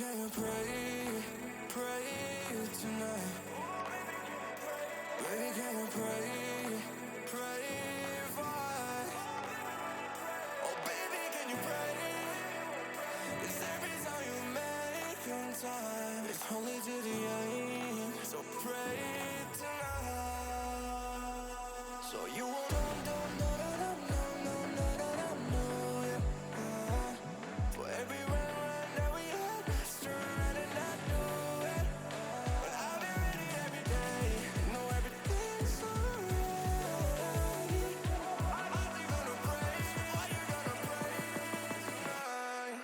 can you pray, pray tonight? Baby, can you pray, pray for us? Oh, baby, can you pray? Is every time you make on time? It's only to the end, so pray tonight. So you won't for every run that we had, just turn around and not do it. But I'll be ready every day, know everything's alright. Are you gonna pray? Are you gonna pray tonight?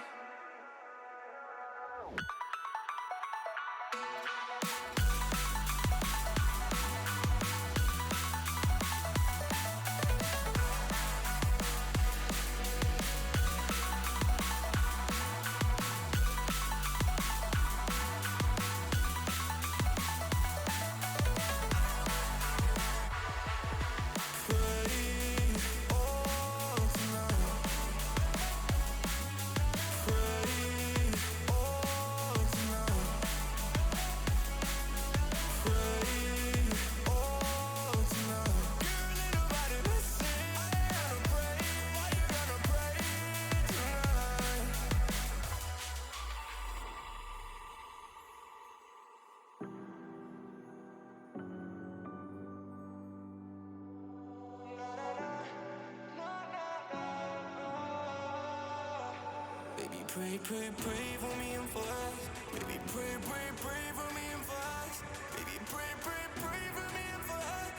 Baby, pray, pray, pray for me and for us. Baby, pray, pray, pray for me and for us. Baby, pray, pray, pray for me and for us.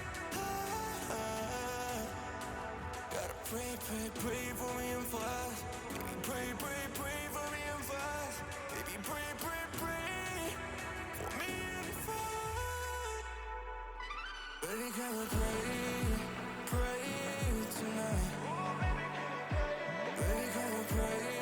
Gotta pray, pray, pray for me and for us. Baby, pray, pray, pray for me and for us. Baby, pray, pray, pray for me and for us. Baby, can we pray, pray tonight? Baby, can we pray?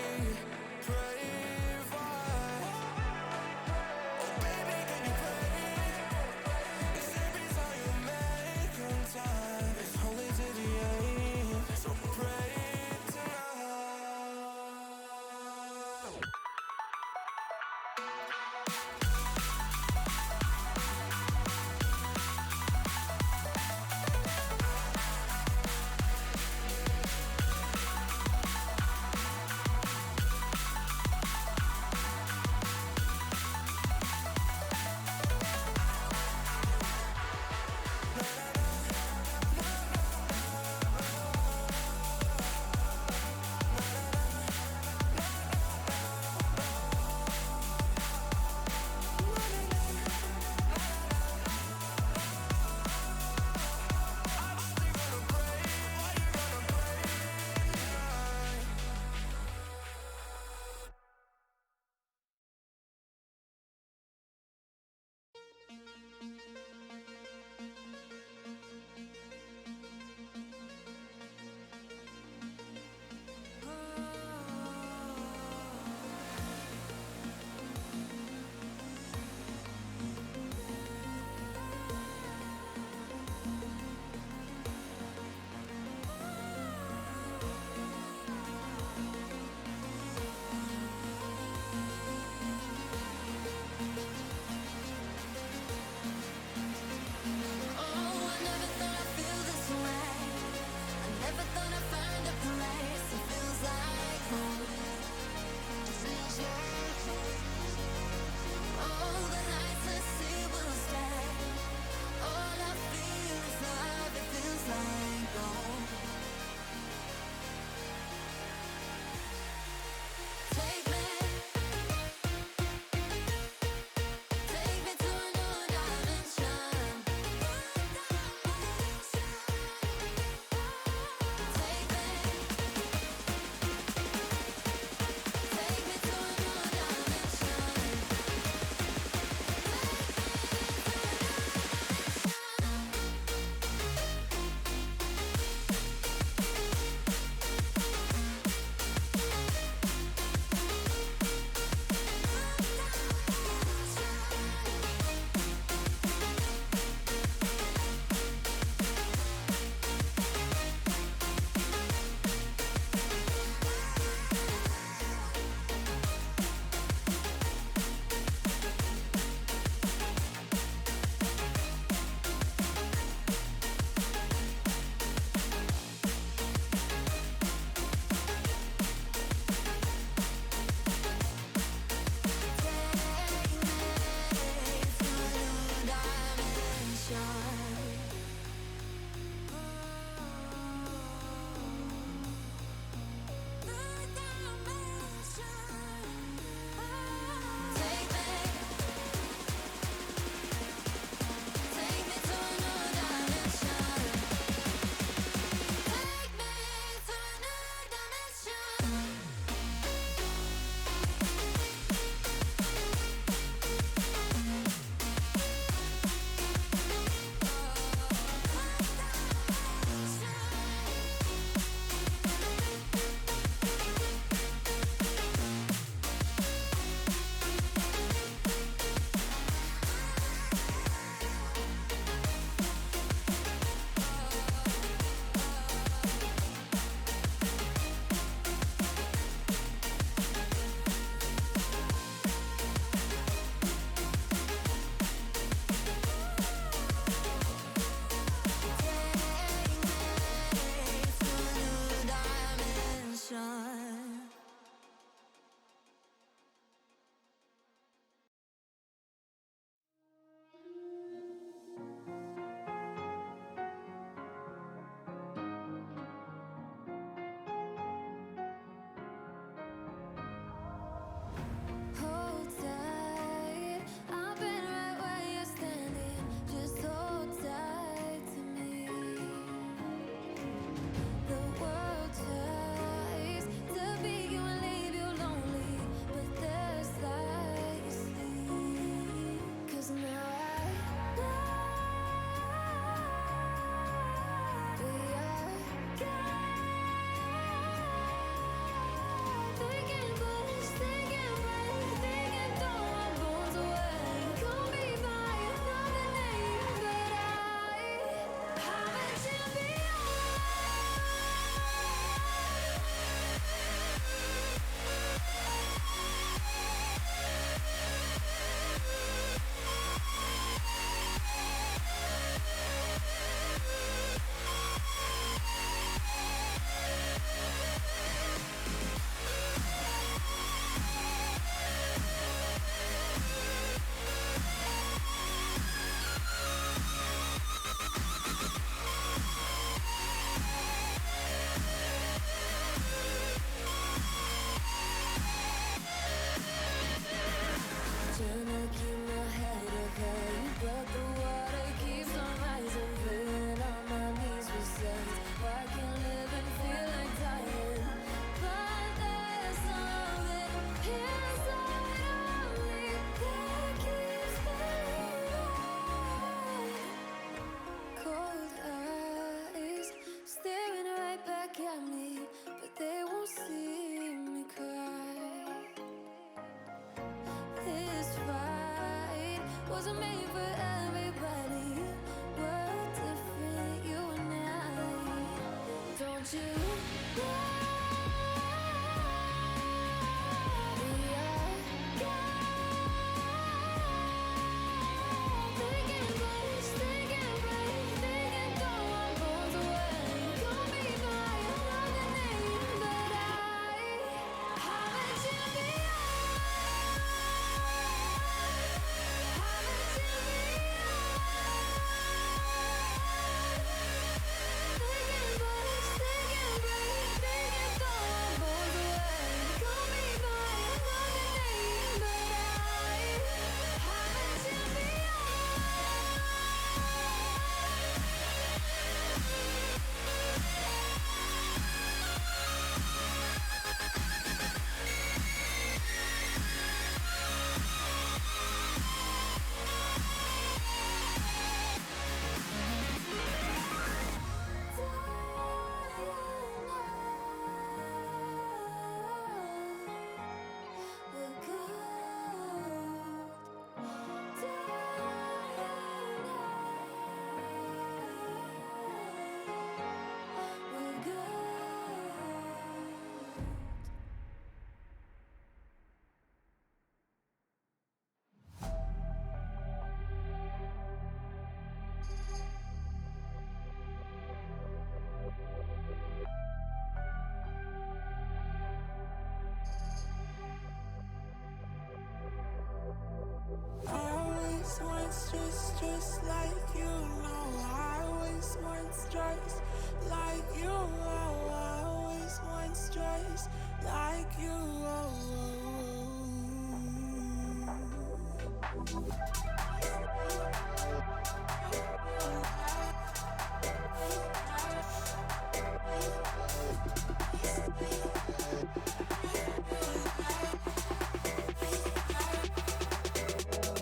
Just like you know, I always want stripes like you. Oh, I always want stripes like you.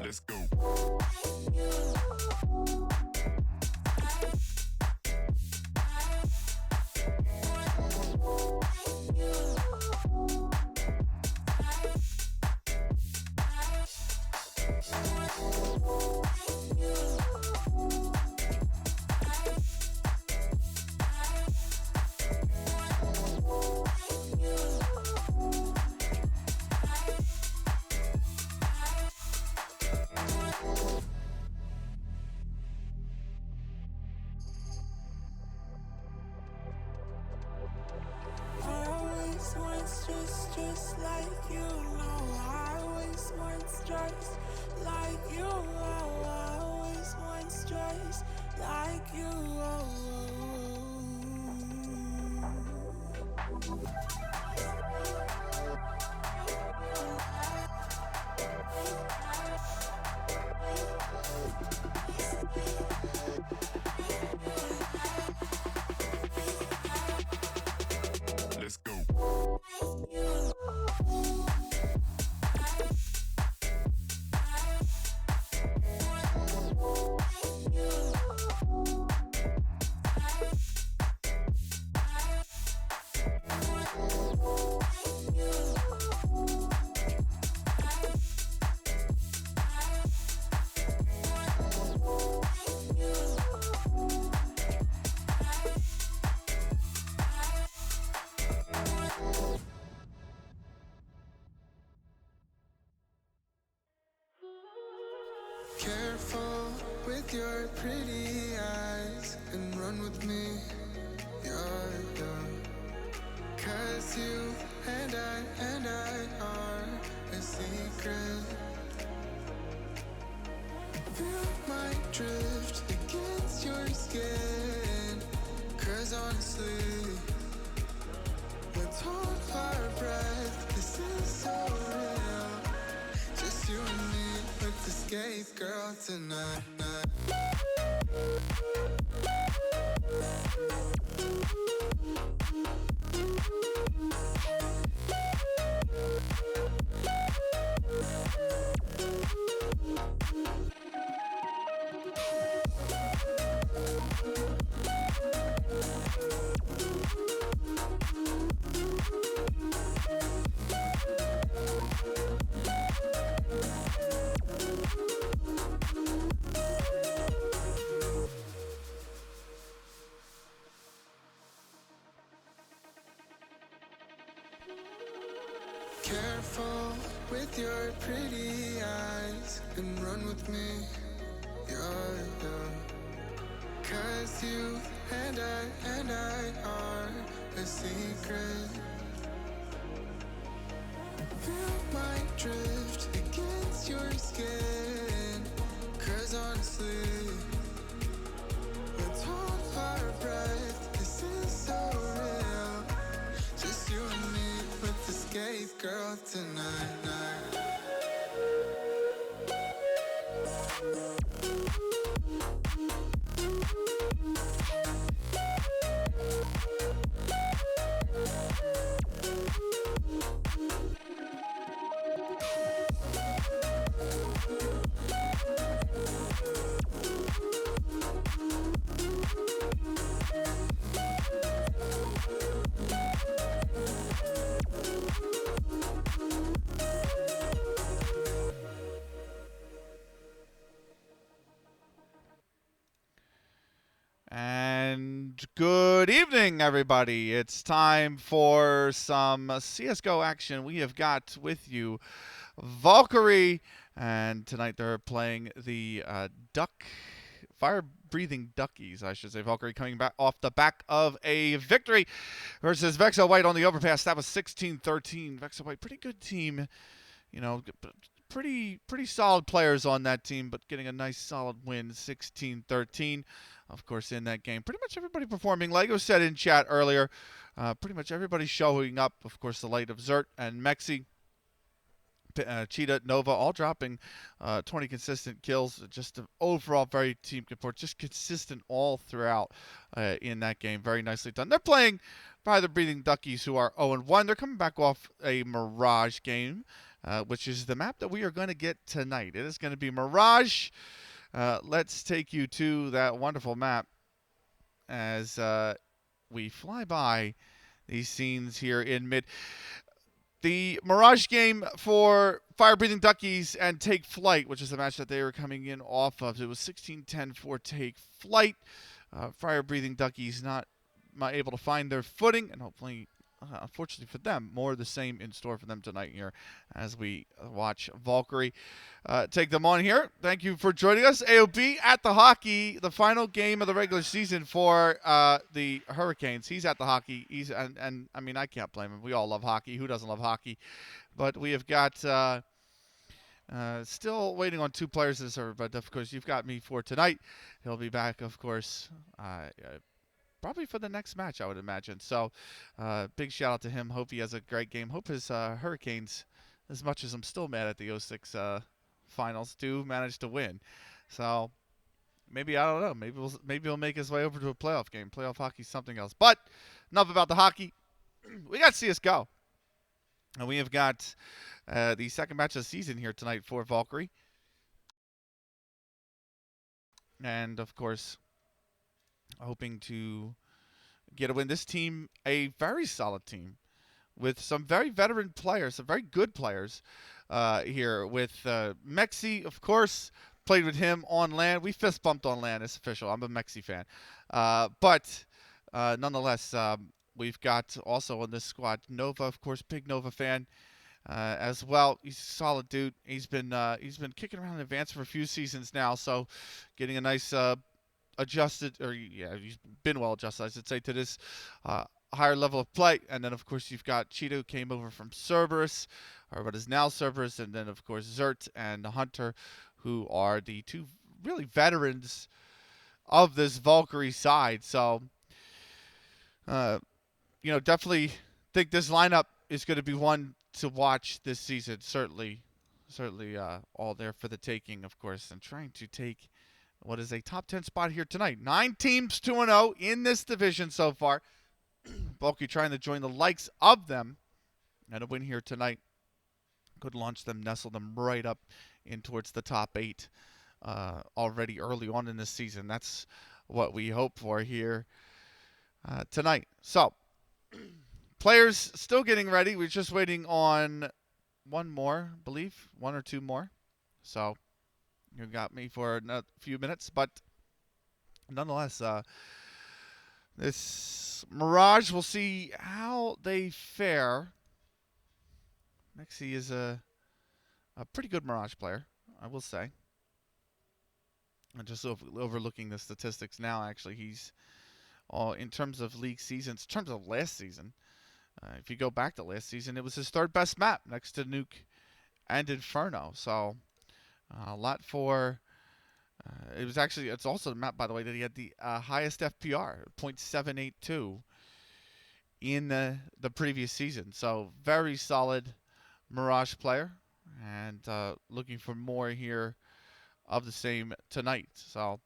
Let's go. Just like you know, I always want stripes like you. Oh, I always want stripes like you. Let's go. Careful with your pretty eyes and run with me, yeah. 'Cause you and I are a secret. Feel my drift against your skin. 'Cause honestly, let's hold our breath. This is so real. Just you and me. Let's escape, girl, tonight. careful with your pretty eyes and run with me, yeah, yeah. 'Cause you and I are a secret. Feel my drift against your skin. 'Cause honestly, let's hold our breath. This is so real. Just you and me with the skate girl tonight. And good evening, everybody. It's time for some CSGO action. We have got with you Valkyrie, and tonight they're playing the fire-breathing Duckies, I should say. Valkyrie coming back off the back of a victory versus Vexo White on the overpass. That was 16-13. Vexo White, pretty good team, you know. Pretty solid players on that team, but getting a nice solid win, 16-13. Of course, in that game, pretty much everybody performing. Lego said in chat earlier, pretty much everybody showing up. Of course, the light of Zert and Mexi, Cheetah, Nova, all dropping 20 consistent kills. Just an overall very team support, just consistent all throughout in that game. Very nicely done. They're playing by the Breathing Duckies, who are 0-1. They're coming back off a Mirage game, which is the map that we are going to get tonight. It is going to be Mirage. Let's take you to that wonderful map as we fly by these scenes here in mid. The Mirage game for Fire-Breathing Duckies and Take Flight, which is the match that they were coming in off of. It was 16-10 for Take Flight. Fire-Breathing Duckies not able to find their footing, and hopefully, unfortunately for them, more of the same in store for them tonight here as we watch Valkyrie take them on here. Thank you for joining us. AOB at the hockey, the final game of the regular season for the Hurricanes. He's at the hockey. And I mean, I can't blame him. We all love hockey. Who doesn't love hockey? But we have got still waiting on 2 players to serve. But of course, you've got me for tonight. He'll be back, of course. Probably for the next match, I would imagine. So, big shout out to him. Hope he has a great game. Hope his Hurricanes, as much as I'm still mad at the 06 finals, do manage to win. So, maybe, I don't know. Maybe he'll make his way over to a playoff game. Playoff hockey's something else. But enough about the hockey. We got CSGO. And we have got the second match of the season here tonight for Valkyrie. And, of course, hoping to get a win. This team, a very solid team with some very veteran players, some very good players here with Mexi, of course. Played with him on LAN. We fist bumped on LAN. It's official. I'm a Mexi fan. But nonetheless, we've got also on this squad Nova, of course, big Nova fan as well. He's a solid dude. He's been kicking around in advance for a few seasons now, so getting a nice adjusted, or yeah, he's been well adjusted, I should say, to this higher level of play. And then, of course, you've got Cheetah, who came over from Cerberus, or what is now Cerberus, and then, of course, Zert and Hunter, who are the 2 really veterans of this Valkyrie side. So, you know, definitely think this lineup is going to be one to watch this season. Certainly, all there for the taking, of course, and trying to take what is a top 10 spot here tonight. 9 teams 2-0 in this division so far. Valkyrie trying to join the likes of them, and a win here tonight could launch them, nestle them right up in towards the top 8 already early on in this season. That's what we hope for here tonight. So, players still getting ready. We're just waiting on one more, I believe, 1 or 2 more. So, you got me for a few minutes, but nonetheless, this Mirage, we'll see how they fare. Nexi is a pretty good Mirage player, I will say. I'm just overlooking the statistics now. Actually, he's in terms of league seasons, in terms of last season. If you go back to last season, it was his third best map next to Nuke and Inferno. So a lot for. It's also the map, by the way, that he had the highest FPR, 0.782 in the previous season. So very solid Mirage player, and looking for more here of the same tonight. So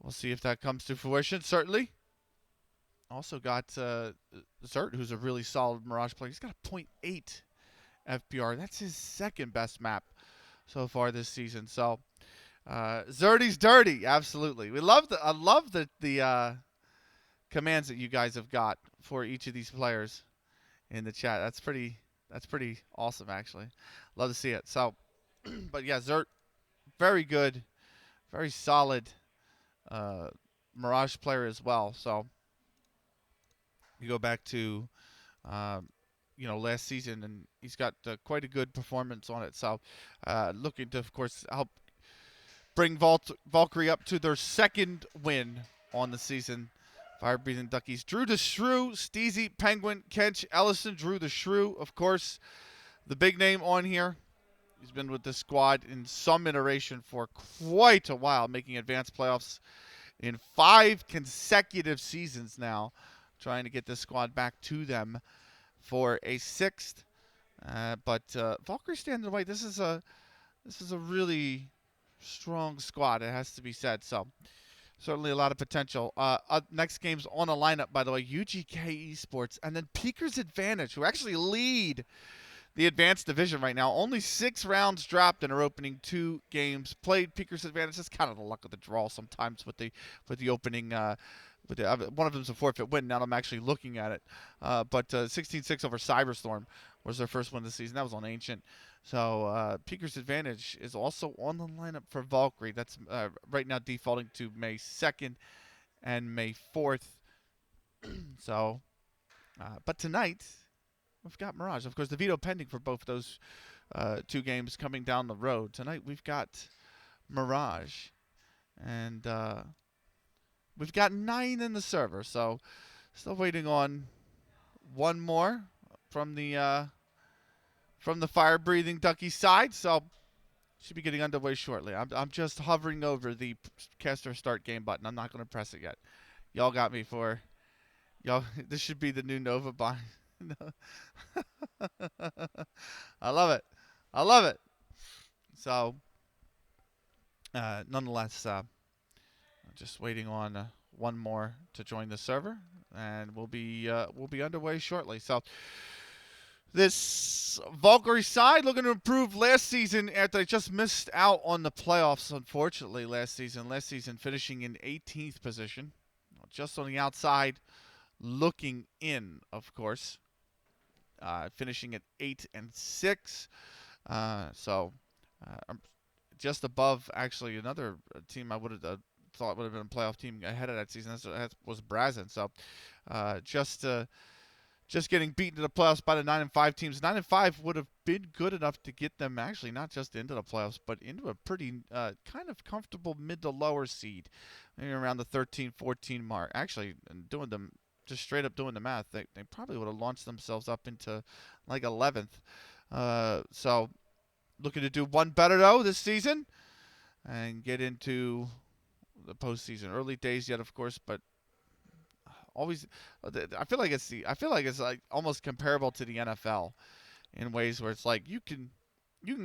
we'll see if that comes to fruition. Certainly. Also got Zert, who's a really solid Mirage player. He's got a 0.8 FPR. That's his second best map so far this season. So Zerty's dirty, absolutely. I love the commands that you guys have got for each of these players in the chat. That's pretty awesome, actually. Love to see it. So, but yeah, Zert, very good, very solid Mirage player as well. So you go back to last season, and he's got quite a good performance on it. So looking to, of course, help bring Valkyrie up to their second win on the season. Fire-breathing Duckies. Drew the Shrew, Steezy, Penguin, Kench, Ellison. Drew the Shrew, of course, the big name on here. He's been with this squad in some iteration for quite a while, making advanced playoffs in 5 consecutive seasons now, trying to get this squad back to them for a 6th. But Valkyrie standing away. This is a really strong squad, it has to be said. So certainly a lot of potential. Next game's on the lineup, by the way, UGK Esports, and then Peaker's Advantage, who actually lead the advanced division right now. Only 6 rounds dropped in our opening 2 games played. Peaker's Advantage. That's kind of the luck of the draw sometimes with the opening. One of them's a forfeit win. Now I'm actually looking at it. But 16-6 over Cyberstorm was their first win this season. That was on Ancient. So Peaker's Advantage is also on the lineup for Valkyrie. That's right now defaulting to May 2nd and May 4th. So, but tonight we've got Mirage. Of course, the veto pending for both those 2 games coming down the road. Tonight we've got Mirage, and we've got 9 in the server. So still waiting on one more from the fire-breathing Ducky side. So should be getting underway shortly. I'm just hovering over the caster start game button. I'm not going to press it yet. Y'all got me for y'all. This should be the new Nova bind. I love it. I love it. So, nonetheless, just waiting on one more to join the server, and we'll be underway shortly. So, this Valkyrie side looking to improve last season after they just missed out on the playoffs, unfortunately, last season. Last season finishing in 18th position, just on the outside, looking in, of course. Finishing at 8-6. So just above, actually, another team I would have thought would have been a playoff team ahead of that season. That was Brazen. So just getting beaten to the playoffs by the 9-5 teams. 9-5 would have been good enough to get them actually not just into the playoffs, but into a pretty kind of comfortable mid to lower seed, maybe around the 13-14 mark. Actually, doing them. Just straight up doing the math, they probably would have launched themselves up into like 11th. So looking to do one better though this season and get into the postseason. Early days yet, of course, but always I feel like it's like almost comparable to the NFL in ways where it's like you can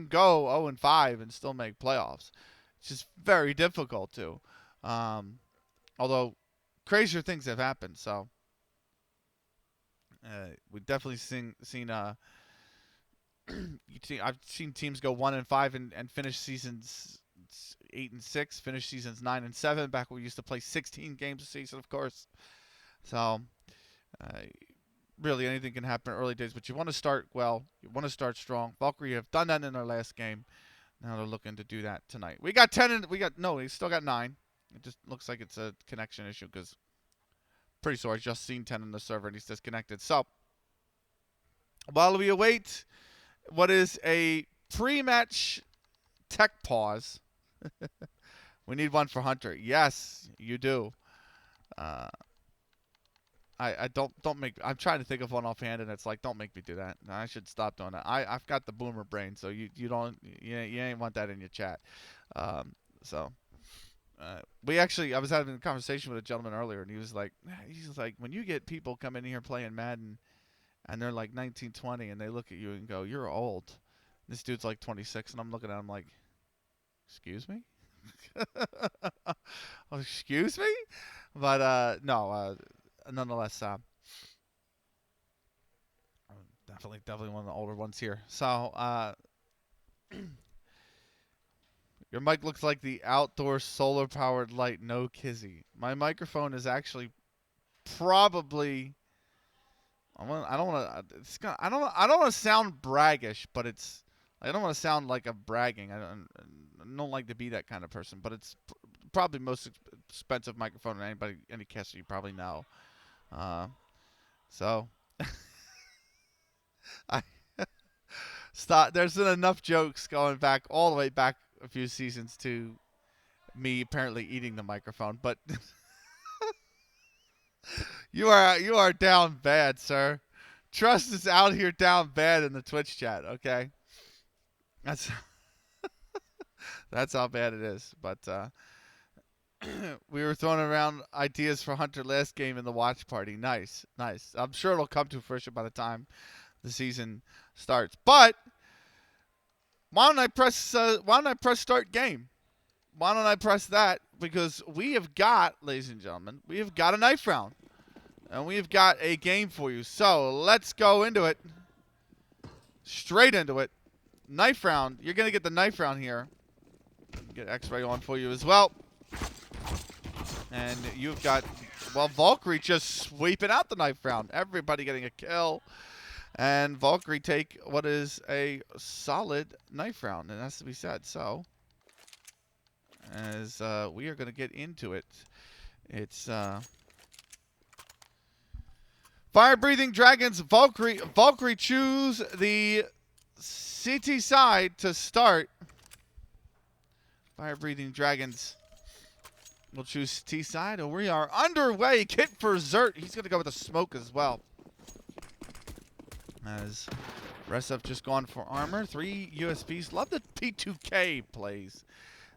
go 0-5 and still make playoffs. It's just very difficult to. Although crazier things have happened, so. We've definitely seen I've seen teams go 1-5 and finish seasons 8-6, finish seasons 9-7. Back when we used to play 16 games a season, of course. So really anything can happen in early days, but you want to start well. You want to start strong. Valkyrie have done that in their last game. Now they're looking to do that tonight. We got 10 and we still got 9. It just looks like it's a connection issue because. Pretty sure I just seen 10 on the server and he's disconnected. So, while we await what is a pre-match tech pause. We need one for Hunter. Yes, you do. Uh, I don't make. I'm trying to think of one offhand, and it's like, don't make me do that. No, I should stop doing that. I've got the boomer brain, so you don't you ain't want that in your chat. So we actually, I was having a conversation with a gentleman earlier, and he was like, when you get people come in here playing Madden, and they're like 19, 20, and they look at you and go, you're old. This dude's like 26, and I'm looking at him like, excuse me? Oh, excuse me? But no, nonetheless, definitely one of the older ones here. So your mic looks like the outdoor solar powered light. No kizzy. My microphone is actually probably. I don't want to. I don't want to sound braggish, but it's. I don't want to sound like I'm bragging. I don't like to be that kind of person, but it's probably most expensive microphone in any caster you probably know. So I stop. There's been enough jokes going back all the way back a few seasons to me apparently eating the microphone, but you are down bad, sir. Trust is out here down bad in the Twitch chat. Okay, that's that's how bad it is. But we were throwing around ideas for Hunter last game in the watch party. Nice. I'm sure it'll come to fruition by the time the season starts. But why don't I press start game? Why don't I press that? Because we have got, ladies and gentlemen, we have got a knife round. And we have got a game for you. So let's go into it. Straight into it. Knife round. You're going to get the knife round here. Get X-ray on for you as well. And you've got, well, Valkyrie just sweeping out the knife round. Everybody getting a kill. And Valkyrie take what is a solid knife round. And that's to be said. So, as we are going to get into it, it's Fire-breathing dragons. Valkyrie choose the CT side to start. Fire-breathing dragons will choose T side. And we are underway. Kit for Zert. He's going to go with the smoke as well. As rest have just gone for armor. 3 USPs. Love the P2K plays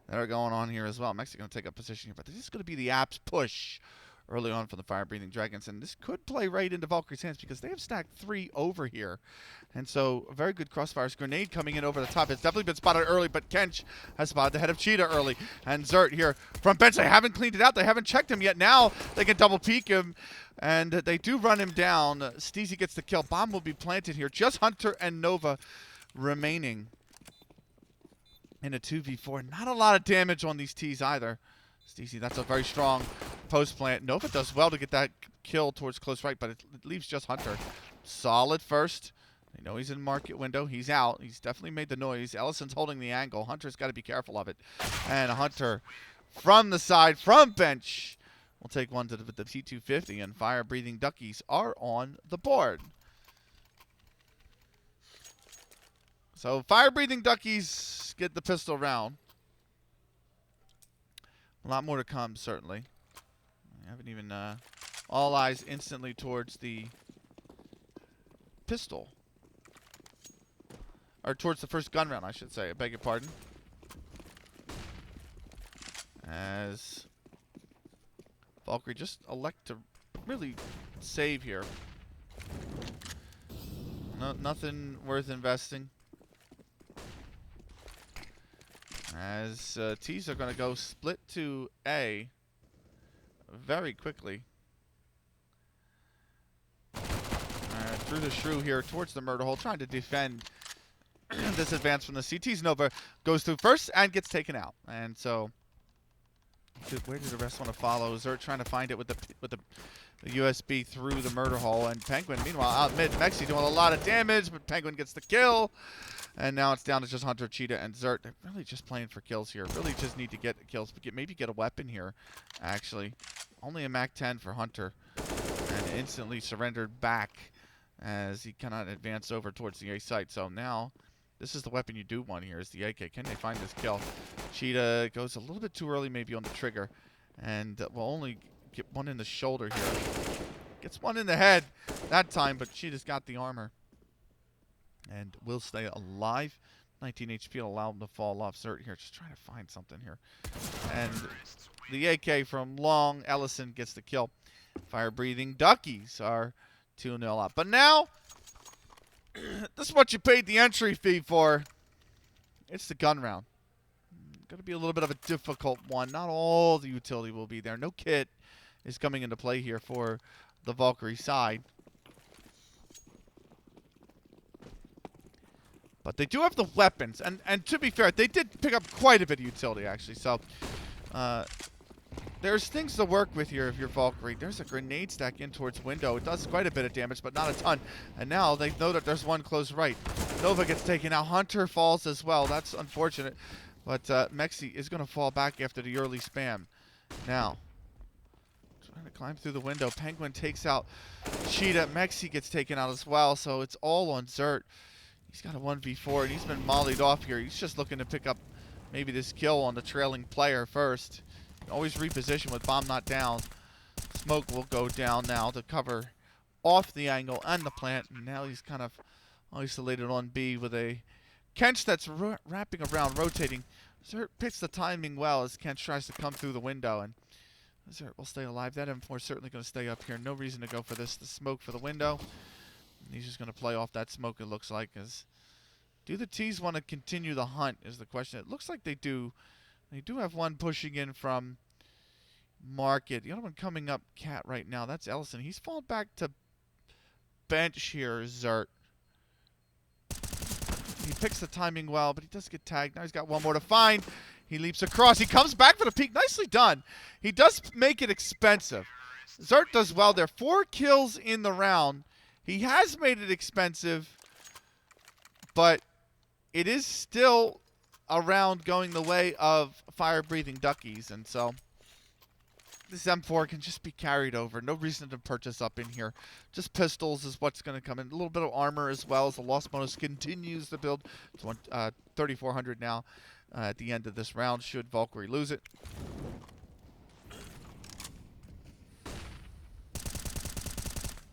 that are going on here as well. Mexico going to take up position here, but this is going to be the apps push early on for the fire-breathing dragons, and this could play right into Valkyrie's hands because they have stacked 3 over here. And so a very good crossfire grenade coming in over the top. It's definitely been spotted early, but Kench has spotted the head of Cheetah early. And Zert here from bench. They haven't cleaned it out. They haven't checked him yet. Now they can double peek him, and they do run him down. Steezy gets the kill. Bomb will be planted here. Just Hunter and Nova remaining in a 2v4. Not a lot of damage on these T's either. Steezy, that's a very strong post plant. Nova does well to get that kill towards close right, but it leaves just Hunter. Solid first. They know he's in market window. He's out. He's definitely made the noise. Ellison's holding the angle. Hunter's got to be careful of it. And Hunter from the side, from bench, will take one to the T250, and fire-breathing Duckies are on the board. So fire-breathing Duckies get the pistol round. A lot more to come, certainly. I haven't even all eyes instantly towards the pistol. Or towards the first gun round, I should say. I beg your pardon. As Valkyrie just elect to really save here. Nothing worth investing. As T's are going to go split to A very quickly. Through the shrew here towards the murder hole, trying to defend this advance from the CTs. Nova goes through first and gets taken out. And so, where do the rest want to follow? Zert trying to find it with the USB through the murder hole. And Penguin, meanwhile, out mid. Mexi doing a lot of damage, but Penguin gets the kill. And now it's down to just Hunter, Cheetah, and Zert. They're really just playing for kills here. Really just need to get kills. Maybe get a weapon here, actually. Only a MAC-10 for Hunter. And instantly surrendered back as he cannot advance over towards the A site. So now, this is the weapon you do want here, is the AK. Can they find this kill? Cheetah goes a little bit too early maybe on the trigger, and will only get one in the shoulder here. Gets one in the head that time, but Cheetah's got the armor and will stay alive. 19 HP will allow him to fall off. Zert here, just trying to find something here. And the AK from Long, Ellison gets the kill. Fire-breathing Duckies are 2-0 up. But now, this is what you paid the entry fee for. It's the gun round. Going to be a little bit of a difficult one. Not all the utility will be there. No kit is coming into play here for the Valkyrie side. But they do have the weapons. And to be fair, they did pick up quite a bit of utility, actually. So, there's things to work with here if you're Valkyrie. There's a grenade stack in towards window. It does quite a bit of damage, but not a ton. And now they know that there's one close right. Nova gets taken out. Hunter falls as well. That's unfortunate. But Mexi is going to fall back after the early spam. Now, trying to climb through the window. Penguin takes out Cheetah. Mexi gets taken out as well. So it's all on Zert. He's got a 1v4, and he's been mollied off here. He's just looking to pick up maybe this kill on the trailing player first. Always reposition with bomb not down. Smoke will go down now to cover off the angle and the plant. And now he's kind of isolated on B with a Kench that's wrapping around, rotating. Zert picks the timing well as Kench tries to come through the window. And Zert will stay alive. That M4 is certainly going to stay up here. No reason to go for this. The smoke for the window. And he's just going to play off that smoke, it looks like. Do the T's want to continue the hunt is the question. It looks like they do. They do have one pushing in from Market. The other one coming up, Cat, right now. That's Ellison. He's fallen back to bench here, Zert. He picks the timing well, but he does get tagged. Now he's got one more to find. He leaps across. He comes back for the peek. Nicely done. He does make it expensive. Zert does well there. 4 kills in the round. He has made it expensive, but it is still a round going the way of fire-breathing Duckies, and so this M4 can just be carried over. No reason to purchase up in here. Just pistols is what's going to come in. A little bit of armor as well as the lost bonus continues to build. It's 3,400 now at the end of this round, should Valkyrie lose it.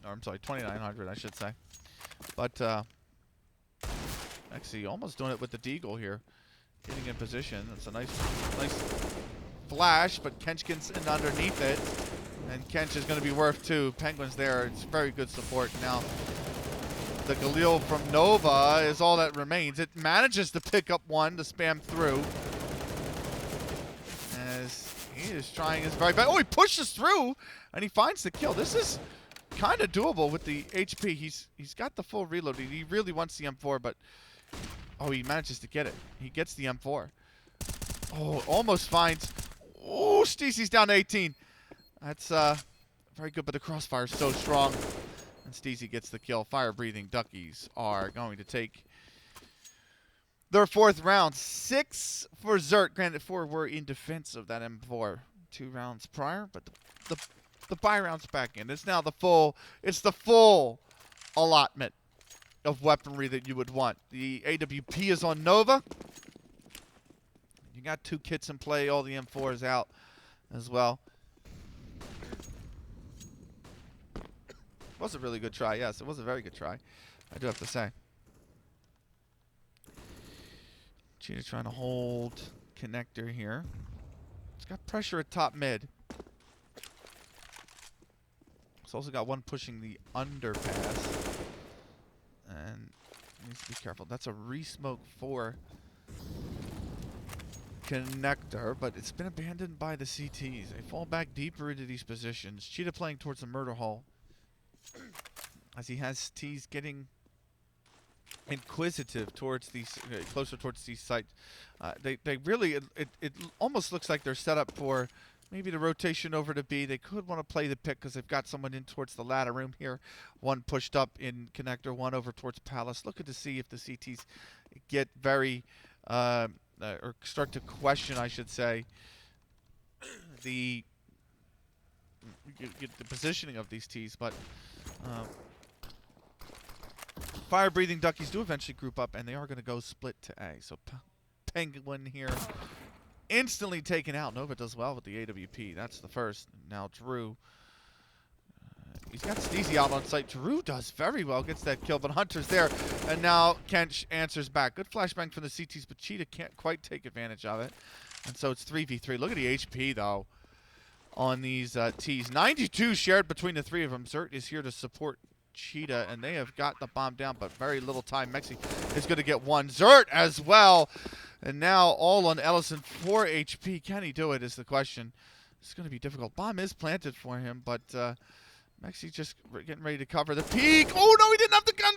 Or, I'm sorry, 2,900, I should say. But, actually, almost doing it with the Deagle here. Getting in position. That's a nice flash, but Kench gets in underneath it. And Kench is going to be worth 2. Penguin's there. It's very good support. Now, the Galil from Nova is all that remains. It manages to pick up one to spam through. As he is trying his very best. Oh, he pushes through, and he finds the kill. This is kind of doable with the HP. He's got the full reload. He really wants the M4, but oh, he manages to get it. He gets the M4. Oh, almost finds. Oh, Stacy's down to 18. That's very good, but the crossfire is so strong. And Steezy gets the kill. Fire-breathing Duckies are going to take their 4th round. 6 for Zert. Granted, 4 were in defense of that M4 2 rounds prior, but the buy round's back in. It's now the full. It's the full allotment of weaponry that you would want. The AWP is on Nova. You got 2 kits in play. All the M4s out as well. It was a really good try. Yes, it was a very good try. I do have to say. Cheetah trying to hold connector here. It's got pressure at top mid. It's also got one pushing the underpass. And needs to be careful. That's a re-smoke for connector, but it's been abandoned by the CTs. They fall back deeper into these positions. Cheetah playing towards the murder hall as he has T's getting inquisitive towards these, closer towards these sites. They really, it almost looks like they're set up for maybe the rotation over to B. They could want to play the pick because they've got someone in towards the ladder room here. One pushed up in connector, one over towards Palace. Looking to see if the CTs get very, or start to question, I should say, the positioning of these T's. But Fire-breathing Duckies do eventually group up, and they are going to go split to A. So Penguin here instantly taken out. Nova does well with the AWP. That's the first. Now Drew. He's got Steezy out on site. Drew does very well. Gets that kill, but Hunter's there. And now Kench answers back. Good flashbang from the CTs, but Cheetah can't quite take advantage of it. And so it's 3v3. Look at the HP, though, on these Ts. 92 shared between the three of them. Zert is here to support Cheetah, and they have got the bomb down, but very little time. Mexi is going to get one. Zert as well. And now all on Ellison. 4 HP. Can he do it is the question. It's going to be difficult. Bomb is planted for him, but Mexi just getting ready to cover the peak. Oh, no, he didn't have the gun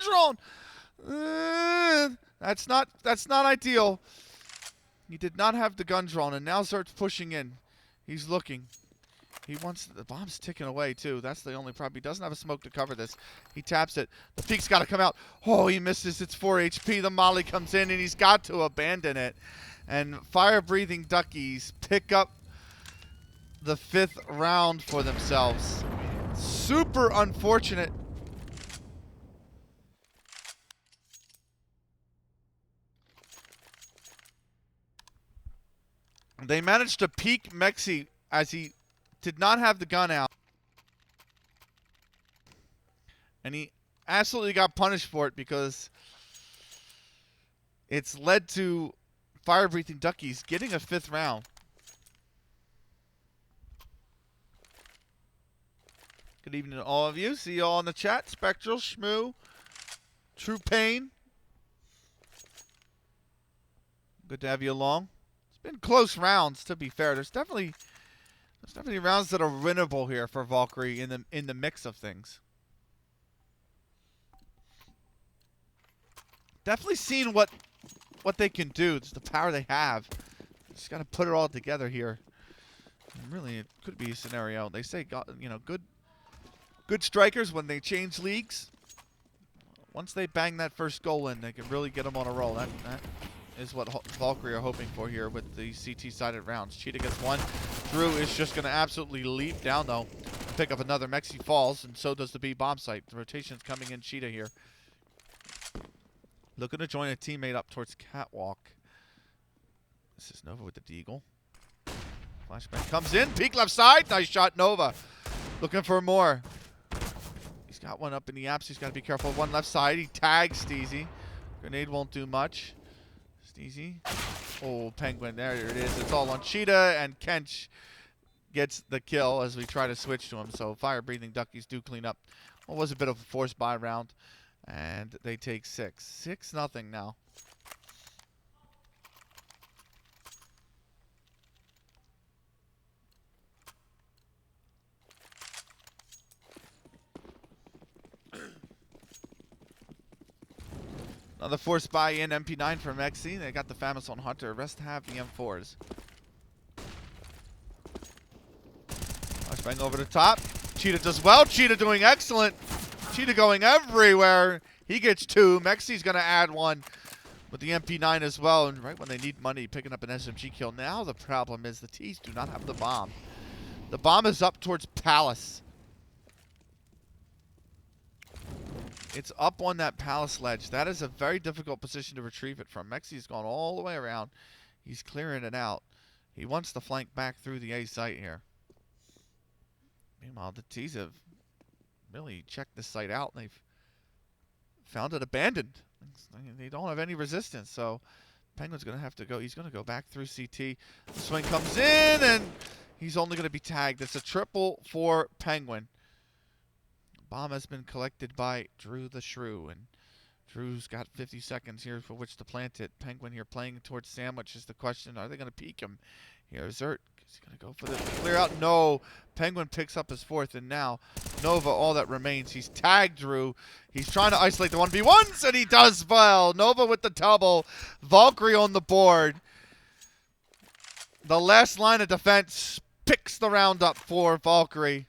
drawn. That's not ideal. He did not have the gun drawn, and now Zert's pushing in. He's looking. He wants the bomb's ticking away too. That's the only problem. He doesn't have a smoke to cover this. He taps it. The peak's got to come out. Oh, he misses. It's 4 HP. The molly comes in, and he's got to abandon it. And fire-breathing Duckies pick up the 5th round for themselves. Super unfortunate. They managed to peek Mexi as he did not have the gun out. And he absolutely got punished for it because it's led to fire-breathing Duckies getting a 5th round. Good evening to all of you. See you all in the chat. Spectral, Shmoo, True Pain. Good to have you along. It's been close rounds, to be fair. There's definitely rounds that are winnable here for Valkyrie in the mix of things. Definitely seeing what they can do. It's the power they have. Just got to put it all together here. And really, it could be a scenario. They say, you know, good strikers when they change leagues. Once they bang that first goal in, they can really get them on a roll. That is what Valkyrie are hoping for here with the CT-sided rounds. Cheetah gets one. Drew is just going to absolutely leap down, though. Pick up another. Mexi falls, and so does the B bomb site. The rotation's coming in. Cheetah here. Looking to join a teammate up towards Catwalk. This is Nova with the Deagle. Flashbang comes in. Peek left side. Nice shot, Nova. Looking for more. He's got one up in the apps. He's got to be careful. One left side. He tags Steezy. Grenade won't do much. Steezy. Oh, Penguin. There it is. It's all on Cheetah, and Kench gets the kill as we try to switch to him. So fire-breathing Duckies do clean up. What was a bit of a forced buy round. And they take 6. 6-0 now. Another forced buy in MP9 from XC. They got the Famous on Hunter. Rest have the M4s. Flashbang over the top. Cheetah does well. Cheetah doing excellent. Cheetah going everywhere. He gets 2. Mexi's going to add 1 with the MP9 as well. And right when they need money, picking up an SMG kill. Now the problem is the T's do not have the bomb. The bomb is up towards Palace. It's up on that Palace ledge. That is a very difficult position to retrieve it from. Mexi's gone all the way around. He's clearing it out. He wants to flank back through the A site here. Meanwhile, the T's have really checked this site out. They've found it abandoned. They don't have any resistance, so Penguin's going to have to go. He's going to go back through CT. The swing comes in, and he's only going to be tagged. It's a triple for Penguin. Bomb has been collected by Drew the Shrew, and Drew's got 50 seconds here for which to plant it. Penguin here playing towards Sandwich is the question. Are they going to peek him here? Zert is going to go for the clear out. No. Penguin picks up his 4th, and now Nova, all that remains. He's tagged Drew. He's trying to isolate the 1v1s, and he does well. Nova with the double. Valkyrie on the board. The last line of defense picks the round up for Valkyrie.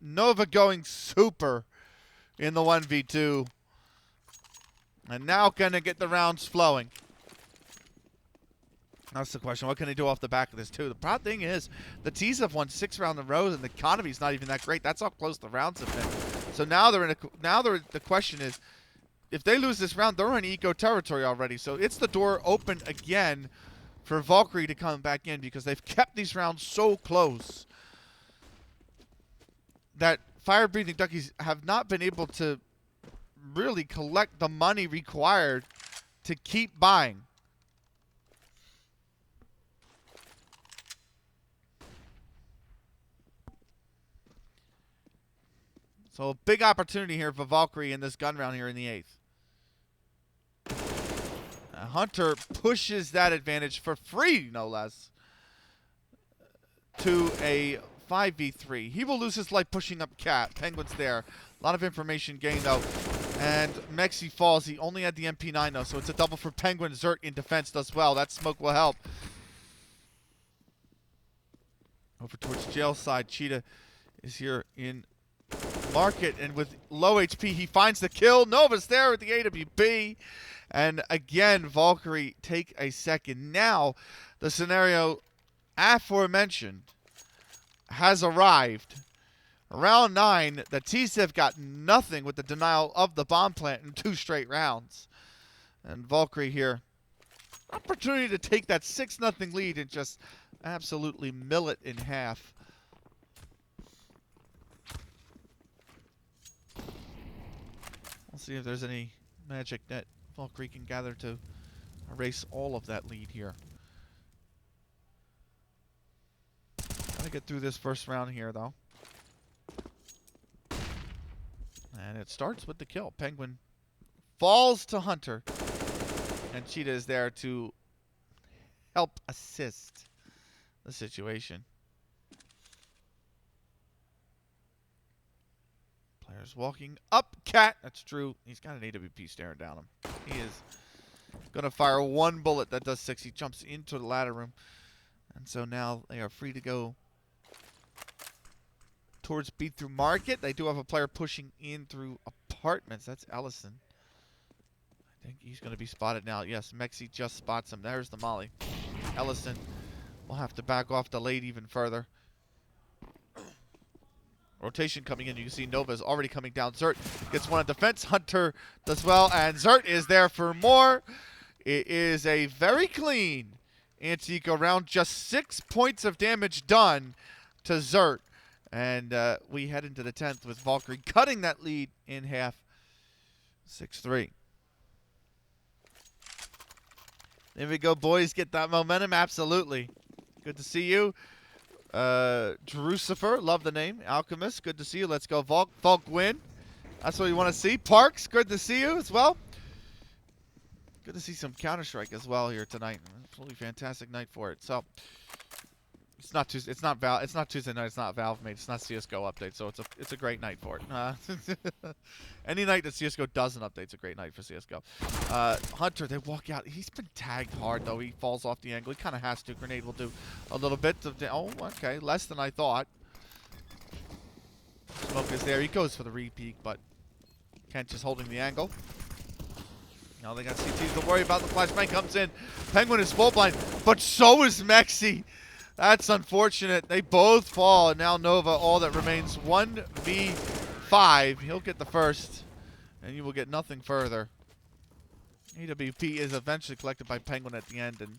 Nova going super in the 1v2. And now going to get the rounds flowing. That's the question. What can they do off the back of this, too? The proud thing is, the T's have won 6 rounds in a row, and the economy's not even that great. That's how close the rounds have been. So now the question is, if they lose this round, they're in eco territory already. So it's the door open again for Valkyrie to come back in, because they've kept these rounds so close that fire-breathing Duckies have not been able to really collect the money required to keep buying. So a big opportunity here for Valkyrie in this gun round here in the 8th. Hunter pushes that advantage for free, no less, to a 5v3. He will lose his life pushing up Cat. Penguin's there. A lot of information gained, though. And Mexi falls. He only had the MP9, though, so it's a double for Penguin. Zert in defense does well. That smoke will help. Over towards jail side. Cheetah is here in market, and with low HP, he finds the kill. Nova's there with the AWP. And again, Valkyrie take a second. Now, the scenario aforementioned has arrived. Round 9, the T-Civ got nothing with the denial of the bomb plant in 2 straight rounds. And Valkyrie here, opportunity to take that 6-0 lead and just absolutely mill it in half. We'll see if there's any magic that Valkyrie can gather to erase all of that lead here. Gotta get through this first round here, though. And it starts with the kill. Penguin falls to Hunter. And Cheetah is there to help assist the situation. Players walking up. Cat. That's true. He's got an AWP staring down him. He is going to fire 1 bullet that does 6. He jumps into the ladder room. And so now they are free to go towards B through market. They do have a player pushing in through apartments. That's Ellison. I think he's going to be spotted now. Yes, Mexi just spots him. There's the molly. Ellison will have to back off, delayed even further. Rotation coming in. You can see Nova is already coming down. Zert gets one on defense. Hunter does well, and Zert is there for more. It is a very clean anti-eco round. Just 6 points of damage done to Zert. And we head into the 10th with Valkyrie cutting that lead in half. 6-3. There we go, boys. Get that momentum. Absolutely. Good to see you. Drucifer, love the name. Alchemist, good to see you. Let's go, Valk. Valk win. That's what we want to see. Parks, good to see you as well. Good to see some Counter-Strike as well here tonight. Absolutely fantastic night for it. So it's not Tuesday. It's not Tuesday night. It's not Valve made. It's not CS:GO update. So it's a great night for it. Any night that CS:GO doesn't update, it's a great night for CS:GO. Hunter, they walk out. He's been tagged hard though. He falls off the angle. He kind of has to. Grenade will do a little bit. Oh, okay, less than I thought. Smoke is there. He goes for the repeat, but Kent just holding the angle. Now they got CTs to worry about. The flashbang comes in. Penguin is full blind, but so is Mexi. That's unfortunate. They both fall, and now Nova, all that remains 1v5. He'll get the first, and you will get nothing further. AWP is eventually collected by Penguin at the end, and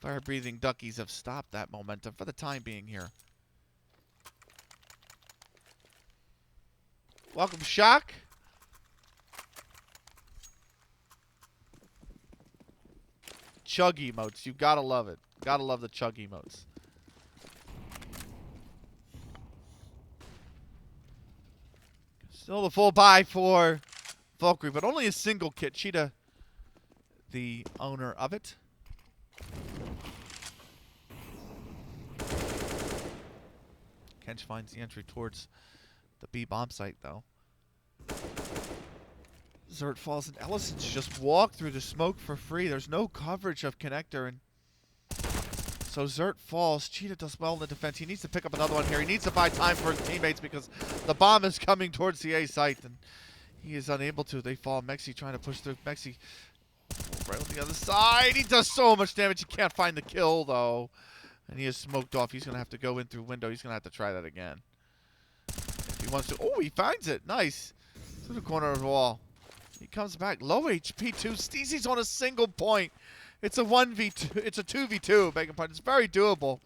fire-breathing Duckies have stopped that momentum for the time being here. Welcome, Shock. Chug emotes. You've got to love it. Gotta love the chug emotes. Still the full buy for Valkyrie, but only a single kit. Cheetah, the owner of it. Kench finds the entry towards the B bomb site, though. Zert falls, and Ellison's just walked through the smoke for free. There's no coverage of connector, and so Zert falls. Cheetah does well in the defense. He needs to pick up another one here. He needs to buy time for his teammates because the bomb is coming towards the A site, and he is unable to. They fall. Mexi trying to push through. Mexi Right on the other side. He does so much damage. He can't find the kill, though. And he is smoked off. He's going to have to go in through window. He's going to have to try that again. If he wants to. Oh, he finds it. Nice. To the corner of the wall. He comes back. Low HP, too. Steezy's on a single point. It's a 1v2. It's a 2v2. Begging pardon. It's very doable.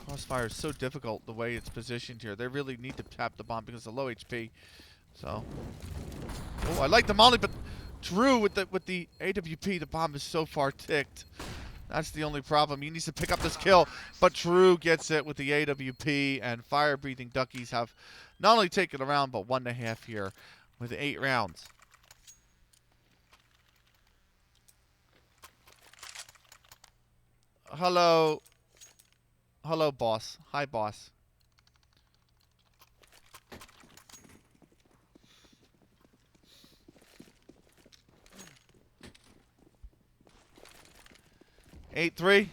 Crossfire is so difficult the way it's positioned here. They really need to tap the bomb because of low HP. So, oh, I like the molly, but Drew with the AWP, the bomb is so far ticked. That's the only problem. He needs to pick up this kill, but Drew gets it with the AWP, and fire-breathing Duckies have not only taken a round, but 1.5 here with 8 rounds. Hello. Hello, boss. Hi, boss. Eight, 3.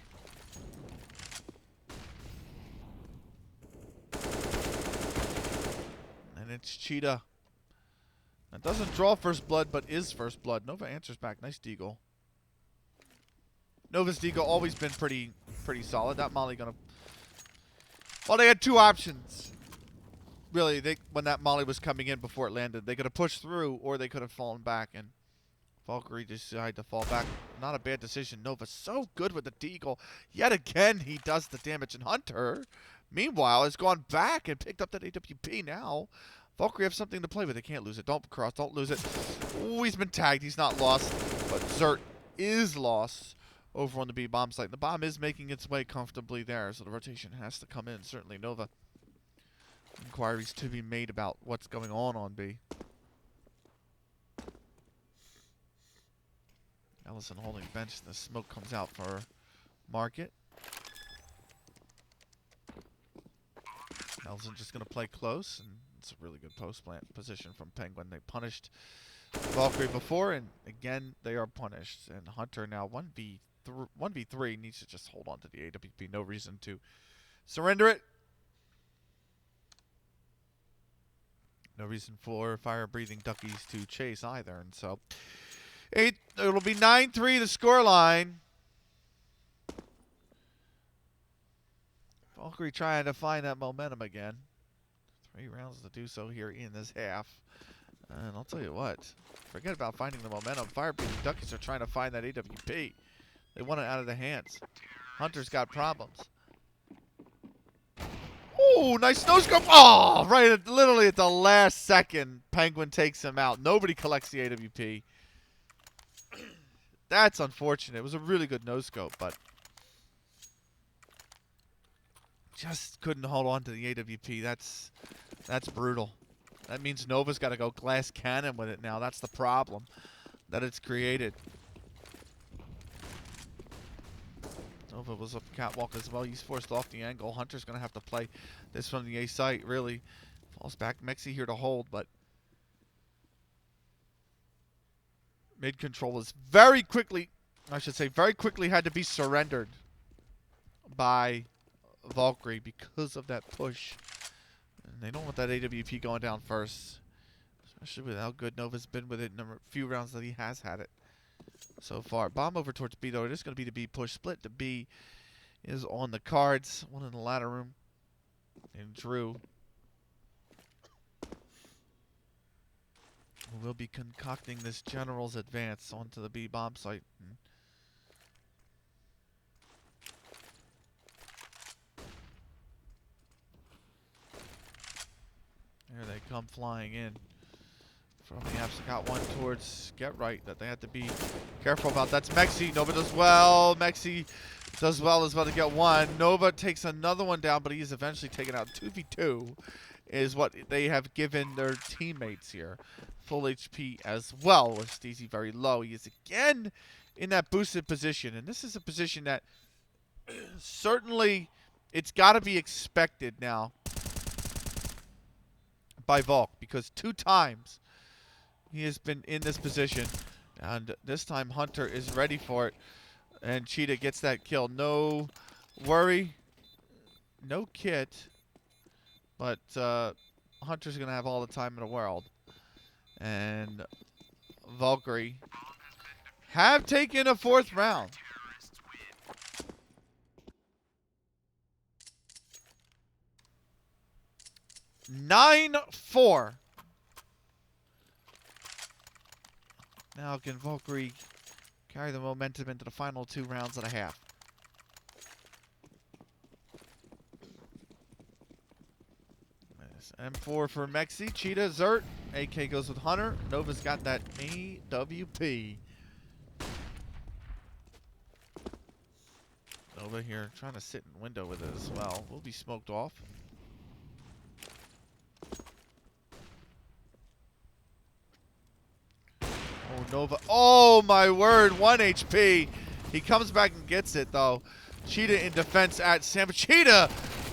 And it's Cheetah. That doesn't draw first blood, but is first blood. Nova answers back. Nice deagle. Nova's deagle always been pretty solid. That molly gonna. Well, they had 2 options. Really, when that molly was coming in before it landed, they could have pushed through, or they could have fallen back, and Valkyrie decided to fall back. Not a bad decision. Nova's so good with the deagle. Yet again, he does the damage. And Hunter, meanwhile, has gone back and picked up that AWP now. Valkyrie have something to play with. They can't lose it. Don't cross. Don't lose it. Ooh, he's been tagged. He's not lost. But Zert is lost over on the B bomb site. The bomb is making its way comfortably there, so the rotation has to come in. Certainly Nova. Inquiries to be made about what's going on B. Ellison holding bench. The smoke comes out for Market. Ellison just going to play close, and it's a really good post plant position from Penguin. They punished Valkyrie before, and again they are punished. And Hunter now 1v3 needs to just hold on to the AWP. No reason to surrender it. No reason for fire-breathing Duckies to chase either, and so. It'll be 9-3 the scoreline. Valkyrie trying to find that momentum again. 3 rounds to do so here in this half. And I'll tell you what, forget about finding the momentum. Fire-breathing Duckies are trying to find that AWP. They want it out of their hands. Hunter's got problems. Oh, nice no-scope. Oh, literally at the last second, Penguin takes him out. Nobody collects the AWP. That's unfortunate. It was a really good no-scope, but just couldn't hold on to the AWP. That's brutal. That means Nova's got to go glass cannon with it now. That's the problem that it's created. Nova was up catwalk as well. He's forced off the angle. Hunter's going to have to play this from the A site, really. Falls back. Mexi here to hold, but mid control is very quickly had to be surrendered by Valkyrie because of that push. And they don't want that AWP going down first, especially with how good Nova's been with it in the few rounds that he has had it so far. Bomb over towards B, though. It is going to be the B push. Split to B is on the cards. One in the ladder room. And Drew will be concocting this general's advance onto the B bomb site. There they come flying in from the apps. Got one towards Get Right that they have to be careful about. That's Mexi. Nova does well. Mexi does well as well to get one. Nova takes another one down, but he is eventually taken out. 2v2 is what they have given their teammates here. Full HP as well, with Steezy very low. He is again in that boosted position, and this is a position that certainly it's got to be expected now by Valk, because 2 times he has been in this position, and this time Hunter is ready for it, and Cheetah gets that kill. No worry, no kit, but Hunter's gonna have all the time in the world. And Valkyrie have taken a 4th round. Nine 4. Now can Valkyrie carry the momentum into the final 2 rounds and a half? M4 for Mexi, Cheetah, Zert. AK goes with Hunter. Nova's got that AWP. Nova here trying to sit in window with it as well. Will be smoked off. Oh, Nova. Oh, my word. 1 HP. He comes back and gets it, though. Cheetah in defense at Sam. Cheetah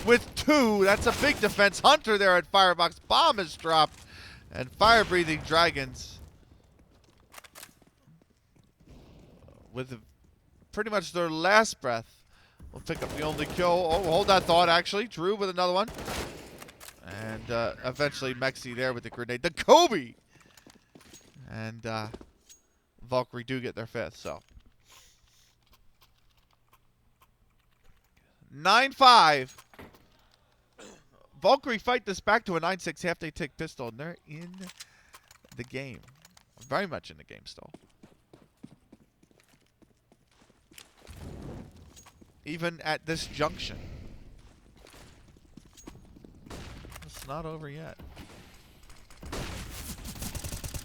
with 2. That's a big defense. Hunter there at Firebox. Bomb is dropped. And fire-breathing Dragons with pretty much their last breath will pick up the only kill. Oh, hold that thought, actually. Drew with another one. And eventually Mexi there with the grenade. The Kobe! And Valkyrie do get their 5th, so. 9-5. Valkyrie fight this back to a 9-6 half. They take pistol, and they're in the game. Very much in the game still. Even at this junction. It's not over yet.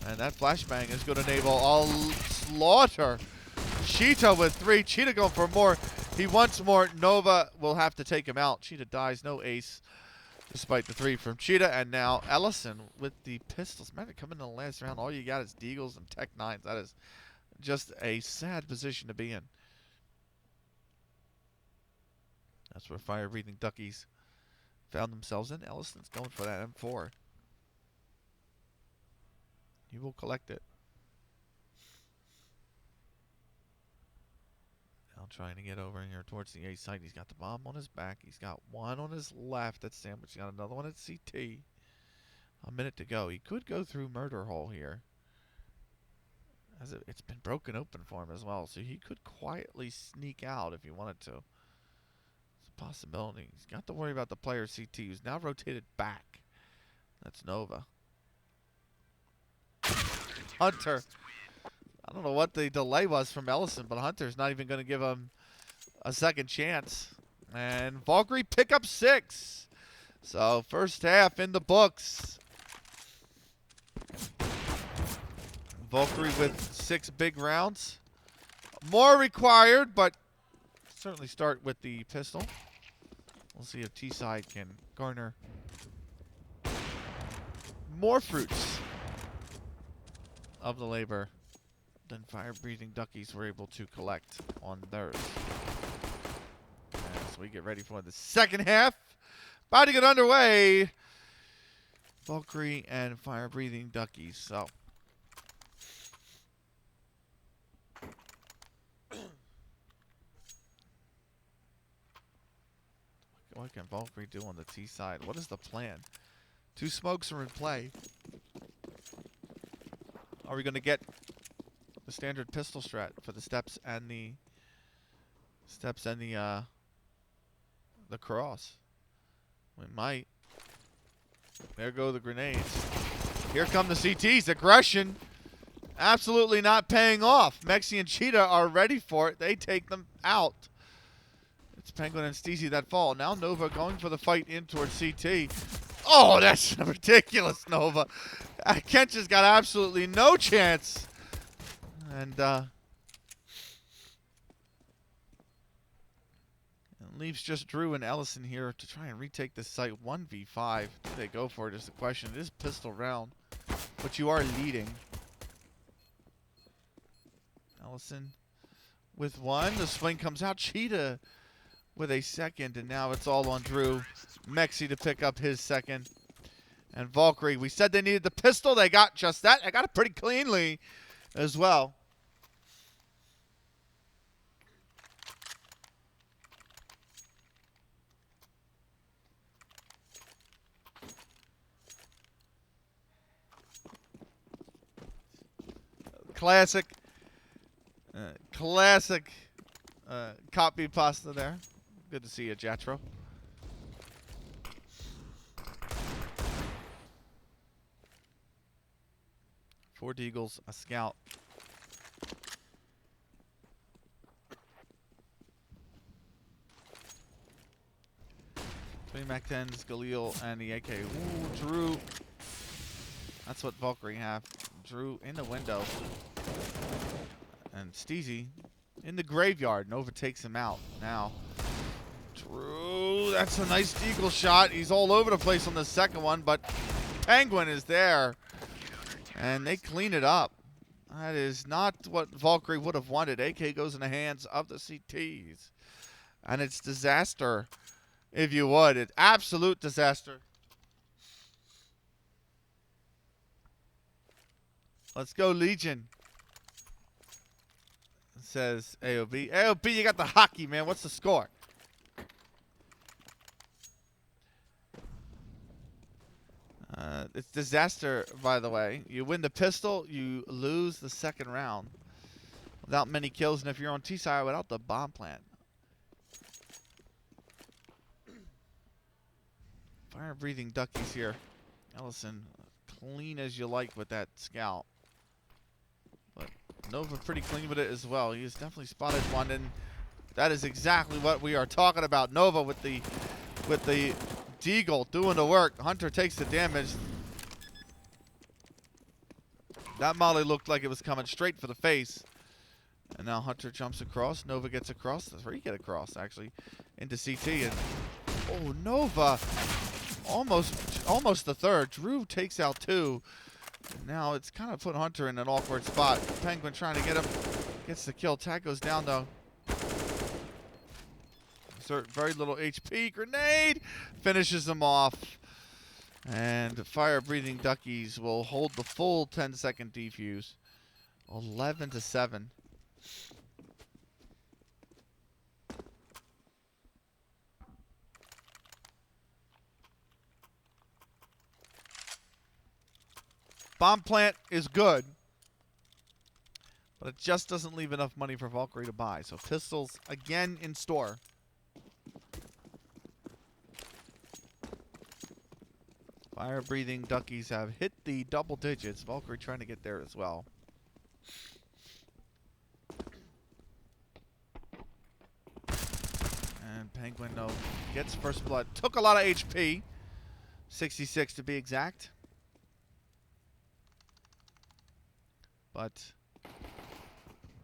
And that flashbang is going to enable all slaughter. Cheetah with 3. Cheetah going for more. He wants more. Nova will have to take him out. Cheetah dies. No ace. Despite the 3 from Cheetah. And now Ellison with the pistols. Man, coming in the last round. All you got is Deagles and Tech 9s. That is just a sad position to be in. That's where fire-breathing Duckies found themselves in. Ellison's going for that M4. He will collect it. Now trying to get over here towards the A site. He's got the bomb on his back. He's got one on his left at Sandwich. He's got another one at CT. A minute to go. He could go through Murder Hole here. As it's been broken open for him as well. So he could quietly sneak out if he wanted to. It's a possibility. He's got to worry about the player CT who's now rotated back. That's Nova. Hunter. I don't know what the delay was from Ellison, but Hunter's not even going to give him a second chance. And Valkyrie pick up 6. So first half in the books. Valkyrie with 6 big rounds. More required, but certainly start with the pistol. We'll see if T-Side can garner more fruits of the labor than fire-breathing Duckies were able to collect on theirs. As we get ready for the second half. About to get underway. Valkyrie and fire-breathing Duckies. So what can Valkyrie do on the T side? What is the plan? 2 smokes are in play. Are we going to get the standard pistol strat for the steps and the cross? We might. There go the grenades. Here come the CTs. Aggression absolutely not paying off. Mexi and Cheetah are ready for it. They take them out. It's Penguin and Steezy that fall. Now Nova going for the fight in towards CT. Oh, that's ridiculous, Nova. Kent just got absolutely no chance. And leaves just Drew and Ellison here to try and retake this site. 1v5. Do they go for it is the question. It is pistol round, but you are leading. Ellison with 1. The swing comes out. Cheetah with a second, and now it's all on Drew. Mexi to pick up his second. And Valkyrie, we said they needed the pistol. They got just that. They got it pretty cleanly as well. Classic copy pasta there. Good to see you, Jatro. Four Deagles, a scout. Three Mac 10s, Galil, and the AK. Ooh, Drew. That's what Valkyrie have. Drew in the window. And Steezy in the graveyard. Nova takes him out now. Drew, that's a nice Deagle shot. He's all over the place on the second one, but Penguin is there. And they clean it up. That is not what Valkyrie would have wanted. AK goes in the hands of the CTs. And it's disaster, if you would. It's absolute disaster. Let's go, Legion. Says AOB. AOB, you got the hockey, man. What's the score? It's disaster, by the way. You win the pistol, you lose the second round. Without many kills, and if you're on T-side, without the bomb plant. Fire-breathing Duckies here. Ellison, clean as you like with that scout. But Nova pretty clean with it as well. He has definitely spotted one, and that is exactly what we are talking about. Nova with the Deagle doing the work. Hunter takes the damage. That molly looked like it was coming straight for the face. And now Hunter jumps across. Nova gets across. That's where he get across, actually, into CT. And oh, Nova almost the third. Drew takes out two. And now it's kind of put Hunter in an awkward spot. Penguin trying to get him. Gets the kill. Tag goes down, though. Very little HP. Grenade finishes him off. And fire-breathing Duckies will hold the full 10-second defuse. 11-7. Bomb plant is good, but it just doesn't leave enough money for Valkyrie to buy. So pistols again in store. Fire-breathing Duckies have hit the double digits. Valkyrie trying to get there as well. And Penguin, though, gets first blood. Took a lot of HP. 66 to be exact. But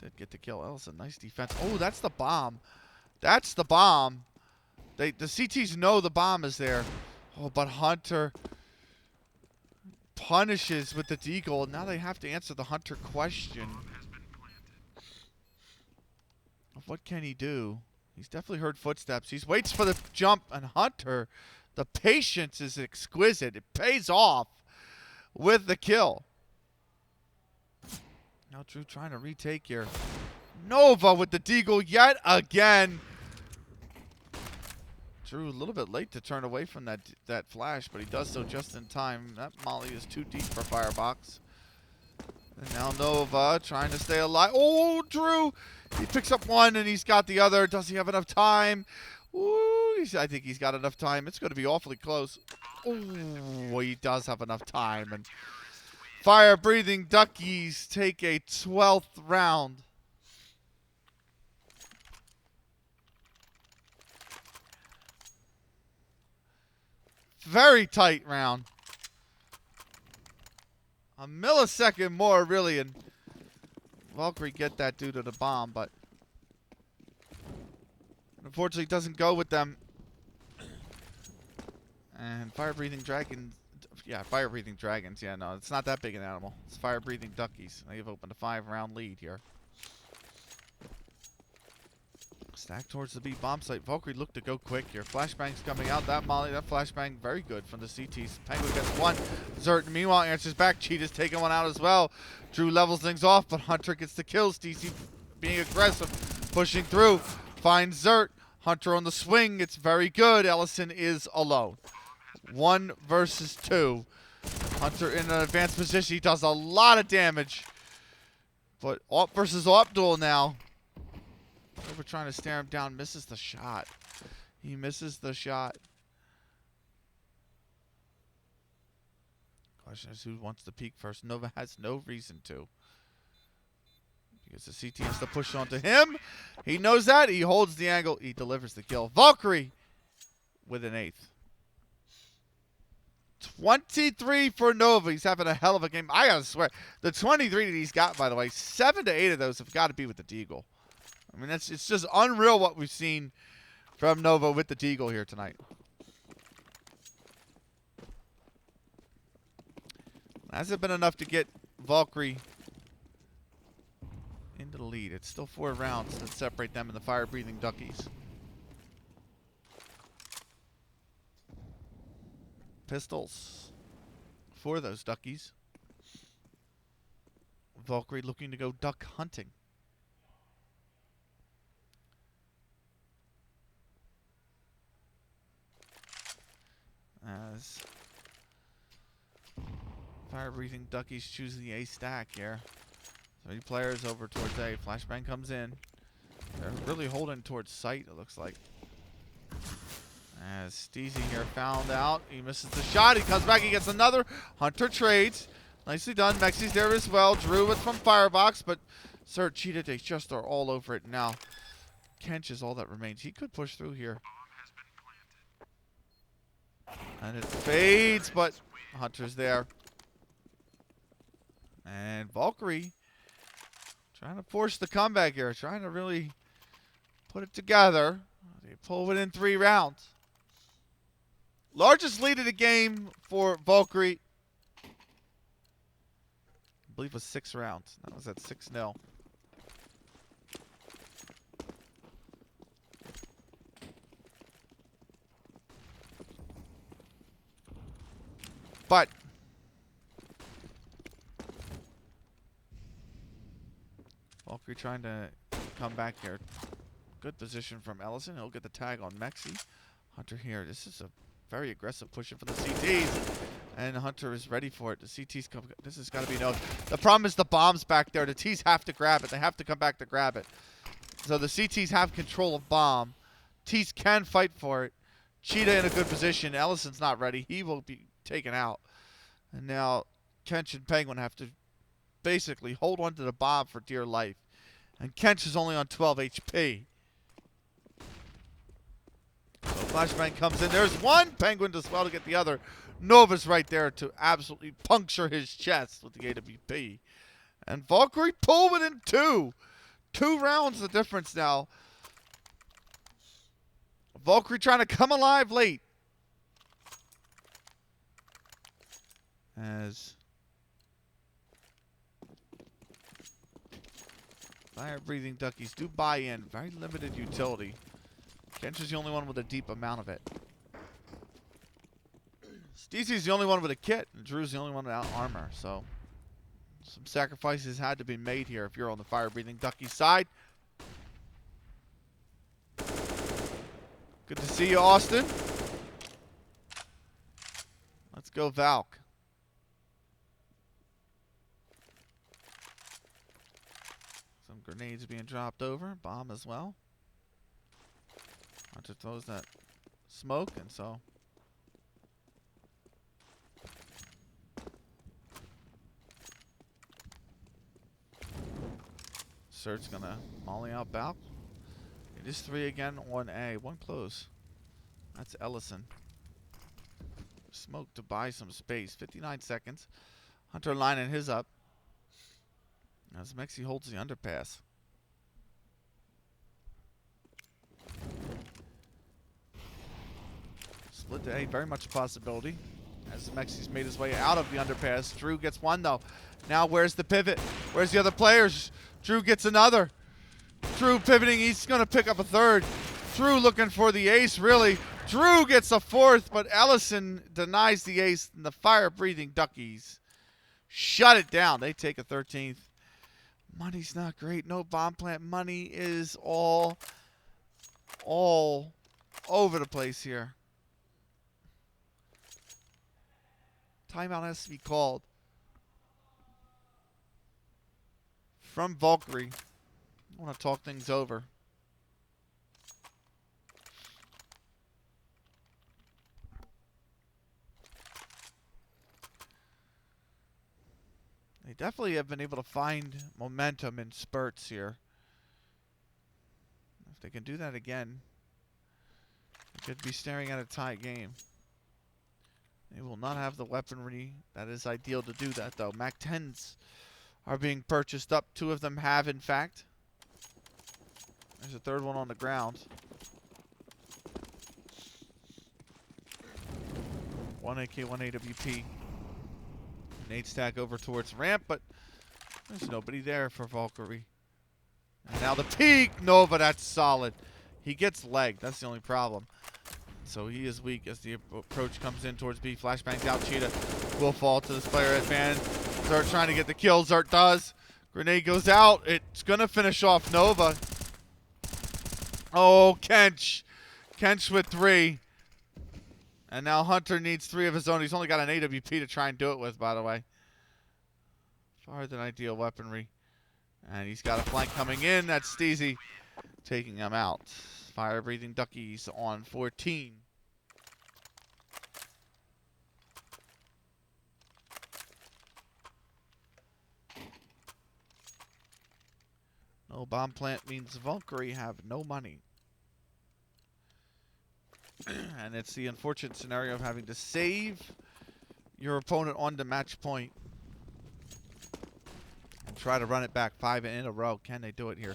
did get the kill. Ellison, nice defense. Oh, that's the bomb. That's the bomb. The CTs know the bomb is there. Oh, but Hunter punishes with the Deagle. Now they have to answer the Hunter question. What can he do? He's definitely heard footsteps. He waits for the jump, and Hunter, the patience is exquisite. It pays off with the kill. Now Drew trying to retake here. Nova with the Deagle yet again. Drew a little bit late to turn away from that flash, but he does so just in time. That molly is too deep for Firebox. And now Nova trying to stay alive. Oh, Drew! He picks up one and he's got the other. Does he have enough time? Ooh, I think he's got enough time. It's going to be awfully close. Oh, he does have enough time. And fire-breathing Duckies take a 12th round. Very tight round. A millisecond more, really, and Valkyrie get that due to the bomb, but unfortunately it doesn't go with them. And fire-breathing dragons, yeah, fire-breathing dragons, yeah, no, it's not that big an animal. It's fire-breathing Duckies. They've opened a 5-round lead here. Stack towards the B bomb site. Valkyrie looked to go quick here. Flashbang's coming out. That molly, that flashbang, very good from the CTs. Penguin gets one. Zert, meanwhile, answers back. Cheetah's taking one out as well. Drew levels things off, but Hunter gets the kills. DC being aggressive, pushing through. Finds Zert. Hunter on the swing. It's very good. Ellison is alone. 1 versus 2. Hunter in an advanced position. He does a lot of damage. But Op versus Op duel now. We're trying to stare him down. Misses the shot. He misses the shot. Question is who wants to peek first. Nova has no reason to. Because the CT has to push onto him. He knows that. He holds the angle. He delivers the kill. Valkyrie with an 8th. 23 for Nova. He's having a hell of a game. I gotta swear. The 23 that he's got, by the way, 7 to 8 of those have got to be with the Deagle. I mean, it's just unreal what we've seen from Nova with the Deagle here tonight. Hasn't been enough to get Valkyrie into the lead. It's still 4 rounds that separate them and the fire-breathing Duckies. Pistols for those Duckies. Valkyrie looking to go duck hunting. As fire-breathing Duckies choosing the A stack here. 3 players over towards A. Flashbang comes in. They're really holding towards sight, it looks like. As Steezy here found out. He misses the shot. He comes back. He gets another. Hunter trades. Nicely done. Mexi's there as well. Drew with from Firebox, but Sir cheated. They just are all over it now. Kench is all that remains. He could push through here. And it fades, but Hunter's there. And Valkyrie trying to force the comeback here. Trying to really put it together. They pull within 3 rounds. Largest lead of the game for Valkyrie. I believe was 6 rounds. That was at 6-0. But Valkyrie trying to come back here. Good position from Ellison. He'll get the tag on Mexi. Hunter here. This is a very aggressive pushing for the CTs. And Hunter is ready for it. The CTs come. This has got to be known. The problem is the bomb's back there. The T's have to grab it. They have to come back to grab it. So the CTs have control of bomb. T's can fight for it. Cheetah in a good position. Ellison's not ready. He will be taken out. And now Kench and Penguin have to basically hold on to the bomb for dear life. And Kench is only on 12 HP. So Flashbang comes in. There's one. Penguin does well to get the other. Nova's right there to absolutely puncture his chest with the AWP. And Valkyrie pull within 2. 2 rounds the difference now. Valkyrie trying to come alive late. As fire-breathing Duckies do buy in. Very limited utility. Kench is the only one with a deep amount of it. Steezy's the only one with a kit, and Drew's the only one without armor. So some sacrifices had to be made here if you're on the fire-breathing Ducky side. Good to see you, Austin. Let's go, Valk. Some grenades being dropped over. Bomb as well. Hunter throws that smoke, and so Surt's gonna molly out Valk. It is 3 again on A. 1 close. That's Ellison. Smoke to buy some space. 59 seconds. Hunter lining his up. As Mexi holds the underpass. Split to A, very much a possibility. As Mexi's made his way out of the underpass. Drew gets 1 though. Now where's the pivot? Where's the other players? Drew gets another. Drew pivoting, he's gonna pick up a 3rd. Drew looking for the ace, really. Drew gets a 4th, but Ellison denies the ace, and the fire-breathing Duckies shut it down. They take a 13th. Money's not great. No bomb plant. Money is all over the place here. Timeout has to be called. from Valkyrie. I want to talk things over. They definitely have been able to find momentum in spurts here. If they can do that again, they could be staring at a tie game. They will not have the weaponry that is ideal to do that, though. MAC-10s are being purchased up. 2 of them have, in fact. There's a 3rd one on the ground. 1 AK, 1 AWP. Nade stack over towards ramp, but there's nobody there for Valkyrie. And now the peak! Nova, that's solid. He gets legged. That's the only problem. So he is weak as the approach comes in towards B. Flashbangs out. Cheetah will fall to this player advantage. Zert trying to get the kill. Zert does. Grenade goes out. It's going to finish off Nova. Oh, Kench. Kench with 3. And now Hunter needs 3 of his own. He's only got an AWP to try and do it with, by the way. Far than ideal weaponry. And he's got a flank coming in. That's Steezy taking him out. Fire-breathing Duckies on 14. No bomb plant means Valkyrie have no money. And it's the unfortunate scenario of having to save your opponent on the match point and try to run it back 5 in a row. Can they do it here?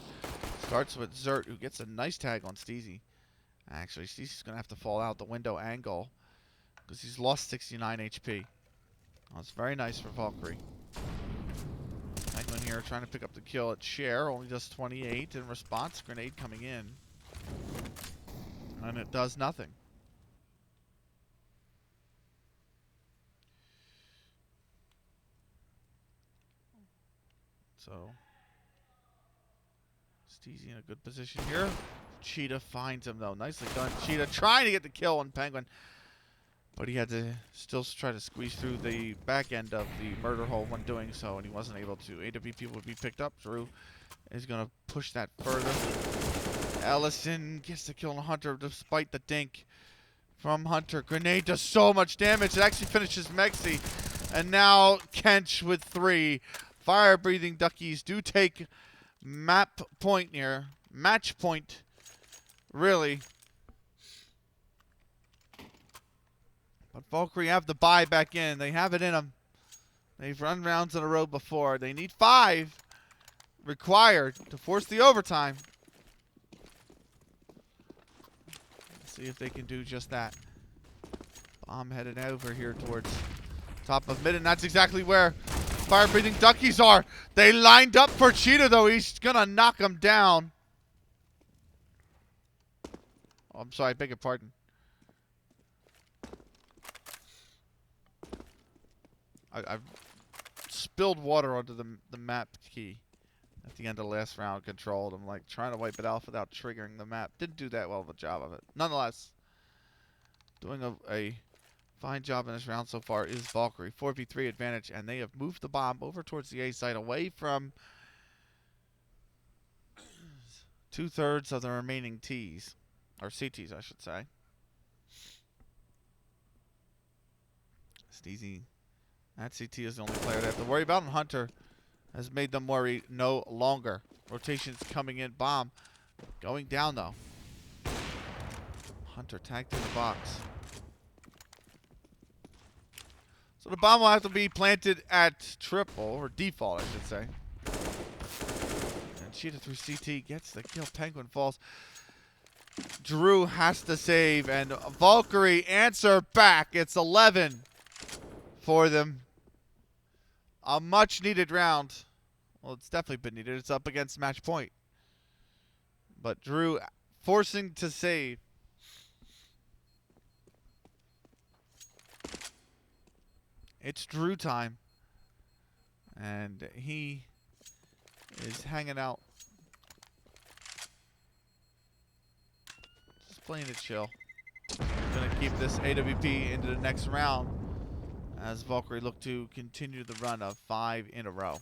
Starts with Zert, who gets a nice tag on Steezy. Actually, Steezy's going to have to fall out the window angle because he's lost 69 HP. That's very nice for Valkyrie. Penguin here trying to pick up the kill at Cher. Only does 28 in response. Grenade coming in. And it does nothing. So, Steezy in a good position here. Cheetah finds him, though. Nicely done. Cheetah trying to get the kill on Penguin. But he had to still try to squeeze through the back end of the murder hole when doing so, and he wasn't able to. AWP would be picked up. Drew is going to push that further. Ellison gets the kill on Hunter despite the dink from Hunter. Grenade does so much damage. It actually finishes Mexi. And now Kench with 3. Fire-breathing Duckies do take map point here. Match point, really. But Valkyrie have the buy back in. They have it in them. They've run rounds in a row before. They need 5 required to force the overtime. Let's see if they can do just that. Bomb headed over here towards top of mid, and that's exactly where fire-breathing Duckies are. They lined up for Cheetah, though. He's going to knock him down. Oh, I'm sorry. I beg your pardon. I've spilled water onto the map key at the end of the last round. Controlled. I'm like trying to wipe it off without triggering the map. Didn't do that well of a job of it. Nonetheless, doing a fine job in this round so far is Valkyrie. 4v3 advantage, and they have moved the bomb over towards the A site, away from 2/3 of the remaining Ts. Or CTs, I should say. Steezy. That CT is the only player they have to worry about, and Hunter has made them worry no longer. Rotations coming in. Bomb going down, though. Hunter tagged through the box. So the bomb will have to be planted at triple, or default, I should say. And Cheetah through CT gets the kill. Penguin falls. Drew has to save, and Valkyrie answer back. It's 11 for them. A much-needed round. Well, it's definitely been needed. It's up against match point. But Drew forcing to save. It's Drew time. And he is hanging out. Just playing it chill. Going to keep this AWP into the next round as Valkyrie look to continue the run of 5 in a row.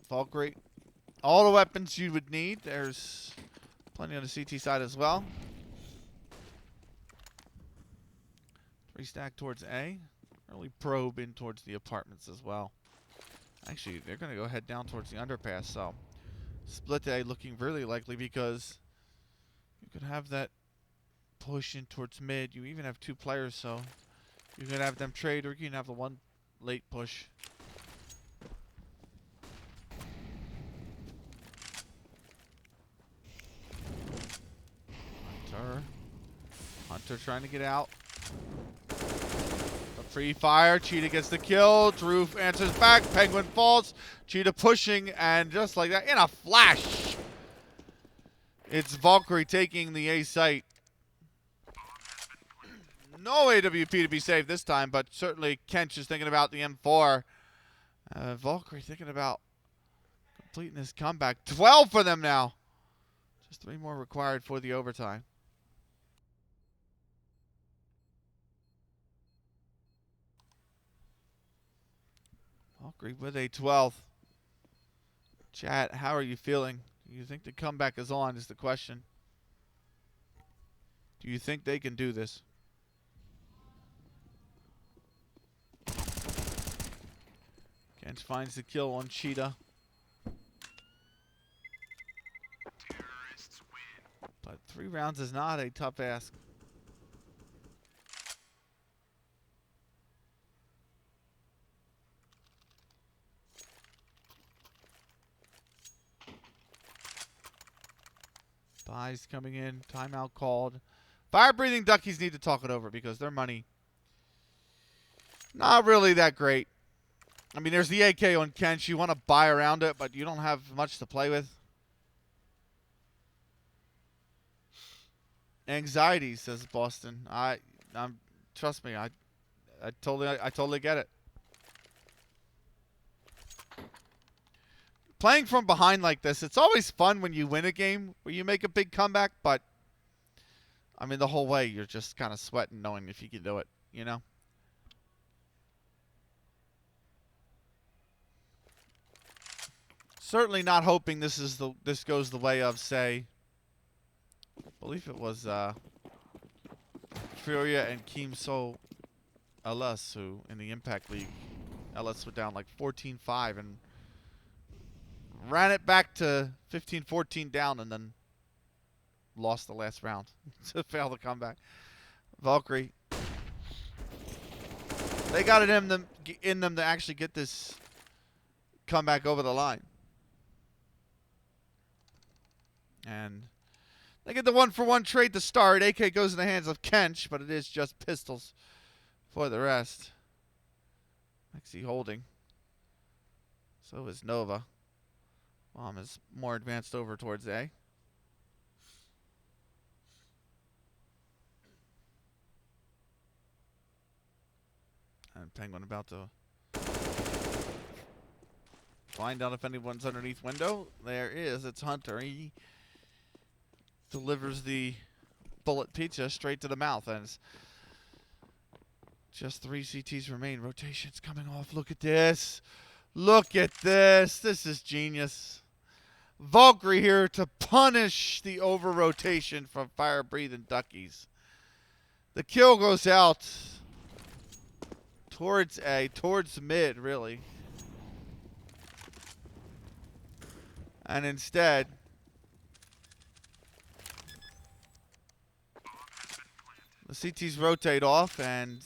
Valkyrie, all the weapons you would need. There's plenty on the CT side as well. 3 stack towards A. Early probe in towards the apartments as well. Actually, they're going to go head down towards the underpass, so split A looking really likely because you could have that push in towards mid. You even have 2 players, so you could have them trade, or you can have the one late push. Hunter trying to get out. A free fire. Cheetah gets the kill. Drew answers back. Penguin falls. Cheetah pushing, and just like that, in a flash, it's Valkyrie taking the A site. No AWP to be saved this time, but certainly Kench is thinking about the M4. Valkyrie thinking about completing this comeback. 12 for them now. Just 3 more required for the overtime. Valkyrie with a 12th. Chat, how are you feeling? Do you think the comeback is on is the question. Do you think they can do this? Kench finds the kill on Cheetah. But 3 rounds is not a tough ask. Buys coming in. Timeout called. Fire-breathing Duckies need to talk it over because their money not really that great. I mean, there's the AK on Kench. You want to buy around it, but you don't have much to play with. Anxiety, says Boston. Trust me, I totally get it. Playing from behind like this, it's always fun when you win a game where you make a big comeback, but I mean, the whole way you're just kind of sweating knowing if you can do it, you know? Certainly not hoping this goes the way of, say, I believe it was Furia and Keemso LS, who in the Impact League, LS were down like 14-5 and ran it back to 15-14 down and then lost the last round to fail the comeback. Valkyrie, they got it in them to actually get this comeback over the line. And they get the 1-for-1 trade to start. AK goes in the hands of Kench, but it is just pistols for the rest. Mexi holding. So is Nova. Bomb is more advanced over towards A. And Penguin about to find out if anyone's underneath window. There is. It's Hunter. He delivers the bullet pizza straight to the mouth. And it's just 3 CTs remain. Rotation's coming off. Look at this. Look at this. This is genius. Valkyrie here to punish the over-rotation from fire-breathing Duckies. The kill goes out towards A, towards mid, really. And instead, the CTs rotate off, and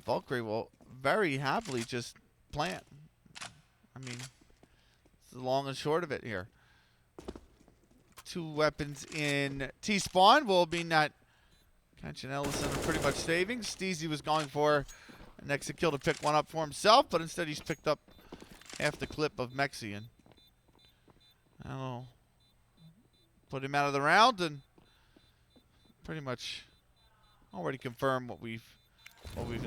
Valkyrie will very happily just plant. I mean, it's the long and short of it here. 2 weapons in T-spawn will mean that Kench and Ellison are pretty much saving. Steezy was going for an exit kill to pick one up for himself, but instead he's picked up half the clip of Mexian. That'll put him out of the round and pretty much already confirmed what we've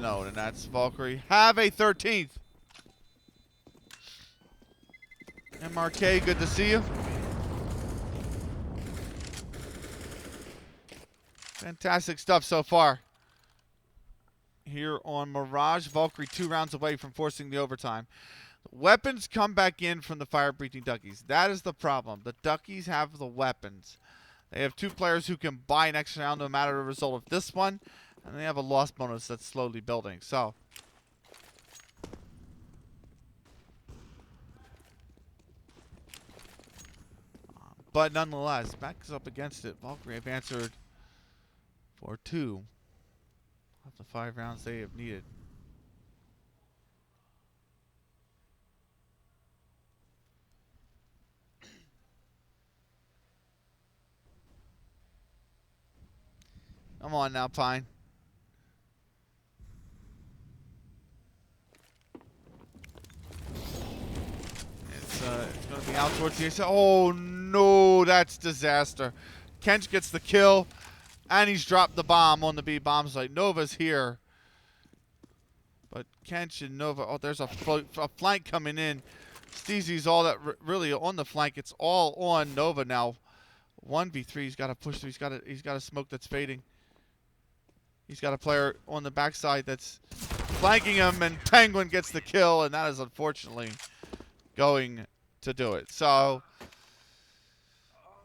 known, and that's Valkyrie have a 13th. MRK, good to see you. Fantastic stuff so far here on Mirage. Valkyrie 2 rounds away from forcing the overtime. Weapons come back in from the fire-breathing Duckies. That is the problem. The Duckies have the weapons. They have 2 players who can buy next round no matter the result of this one. And they have a loss bonus that's slowly building. So, but nonetheless, Mac is up against it. Valkyrie have answered for 2 of the 5 rounds they have needed. Come on now, Pine. It's going to be out towards the ESEA. Oh, no, that's disaster. Kench gets the kill, and he's dropped the bomb on the B bomb site. Nova's here. But Kench and Nova, oh, there's a flank coming in. Steezy's all that really on the flank. It's all on Nova now. 1v3, he's got to push through. He's got a smoke that's fading. He's got a player on the backside that's flanking him, and Penguin gets the kill, and that is unfortunately going to do it. So,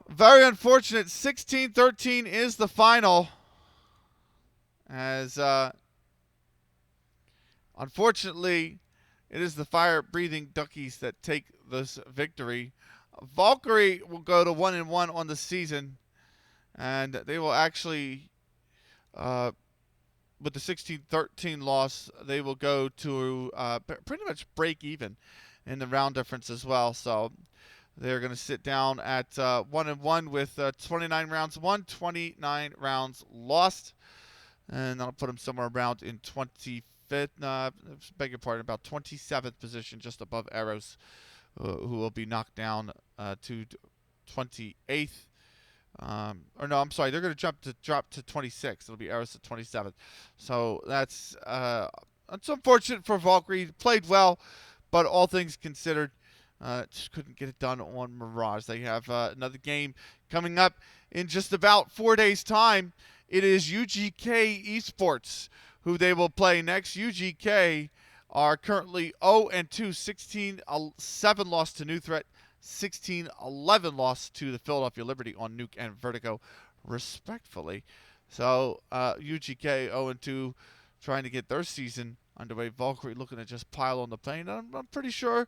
very unfortunate. 16-13 is the final. As, unfortunately, it is the fire-breathing Duckies that take this victory. Valkyrie will go to 1-1 on the season, and they will actually, with the 16-13 loss, they will go to pretty much break even in the round difference as well. So they're going to sit down at 1-1 with 29 rounds won, 29 rounds lost, and that'll put them somewhere around in 25th. Beg your pardon, about 27th position, just above Arrows, who will be knocked down to 28th. Or no, I'm sorry. They're going to drop to 26. It'll be Arrows at 27th. So that's unfortunate for Valkyrie. Played well, but all things considered, just couldn't get it done on Mirage. They have another game coming up in just about 4 days' time. It is UGK Esports who they will play next. UGK are currently 0-2, 16-7 loss to New Threat, 16-11 loss to the Philadelphia Liberty on Nuke and Vertigo, respectfully. So UGK 0-2, trying to get their season underway. Valkyrie looking to just pile on the plane. I'm pretty sure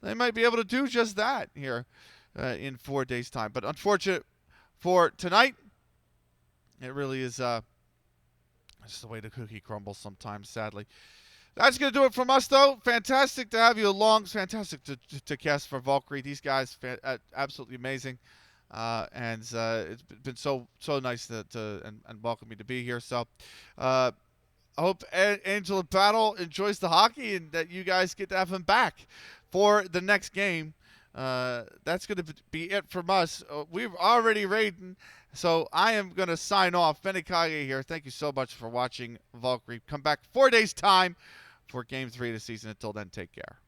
they might be able to do just that here in 4 days' time. But unfortunate for tonight. It really is just the way the cookie crumbles sometimes, sadly. That's going to do it from us, though. Fantastic to have you along. It's fantastic to cast for Valkyrie. These guys, absolutely amazing. And it's been so nice and welcome me to be here. So I hope Angel of Battle enjoys the hockey and that you guys get to have him back for the next game. That's going to be it from us. We've already raiding, so I am going to sign off. Benikage here. Thank you so much for watching Valkyrie. Come back 4 days' time for Game 3 of the season. Until then, take care.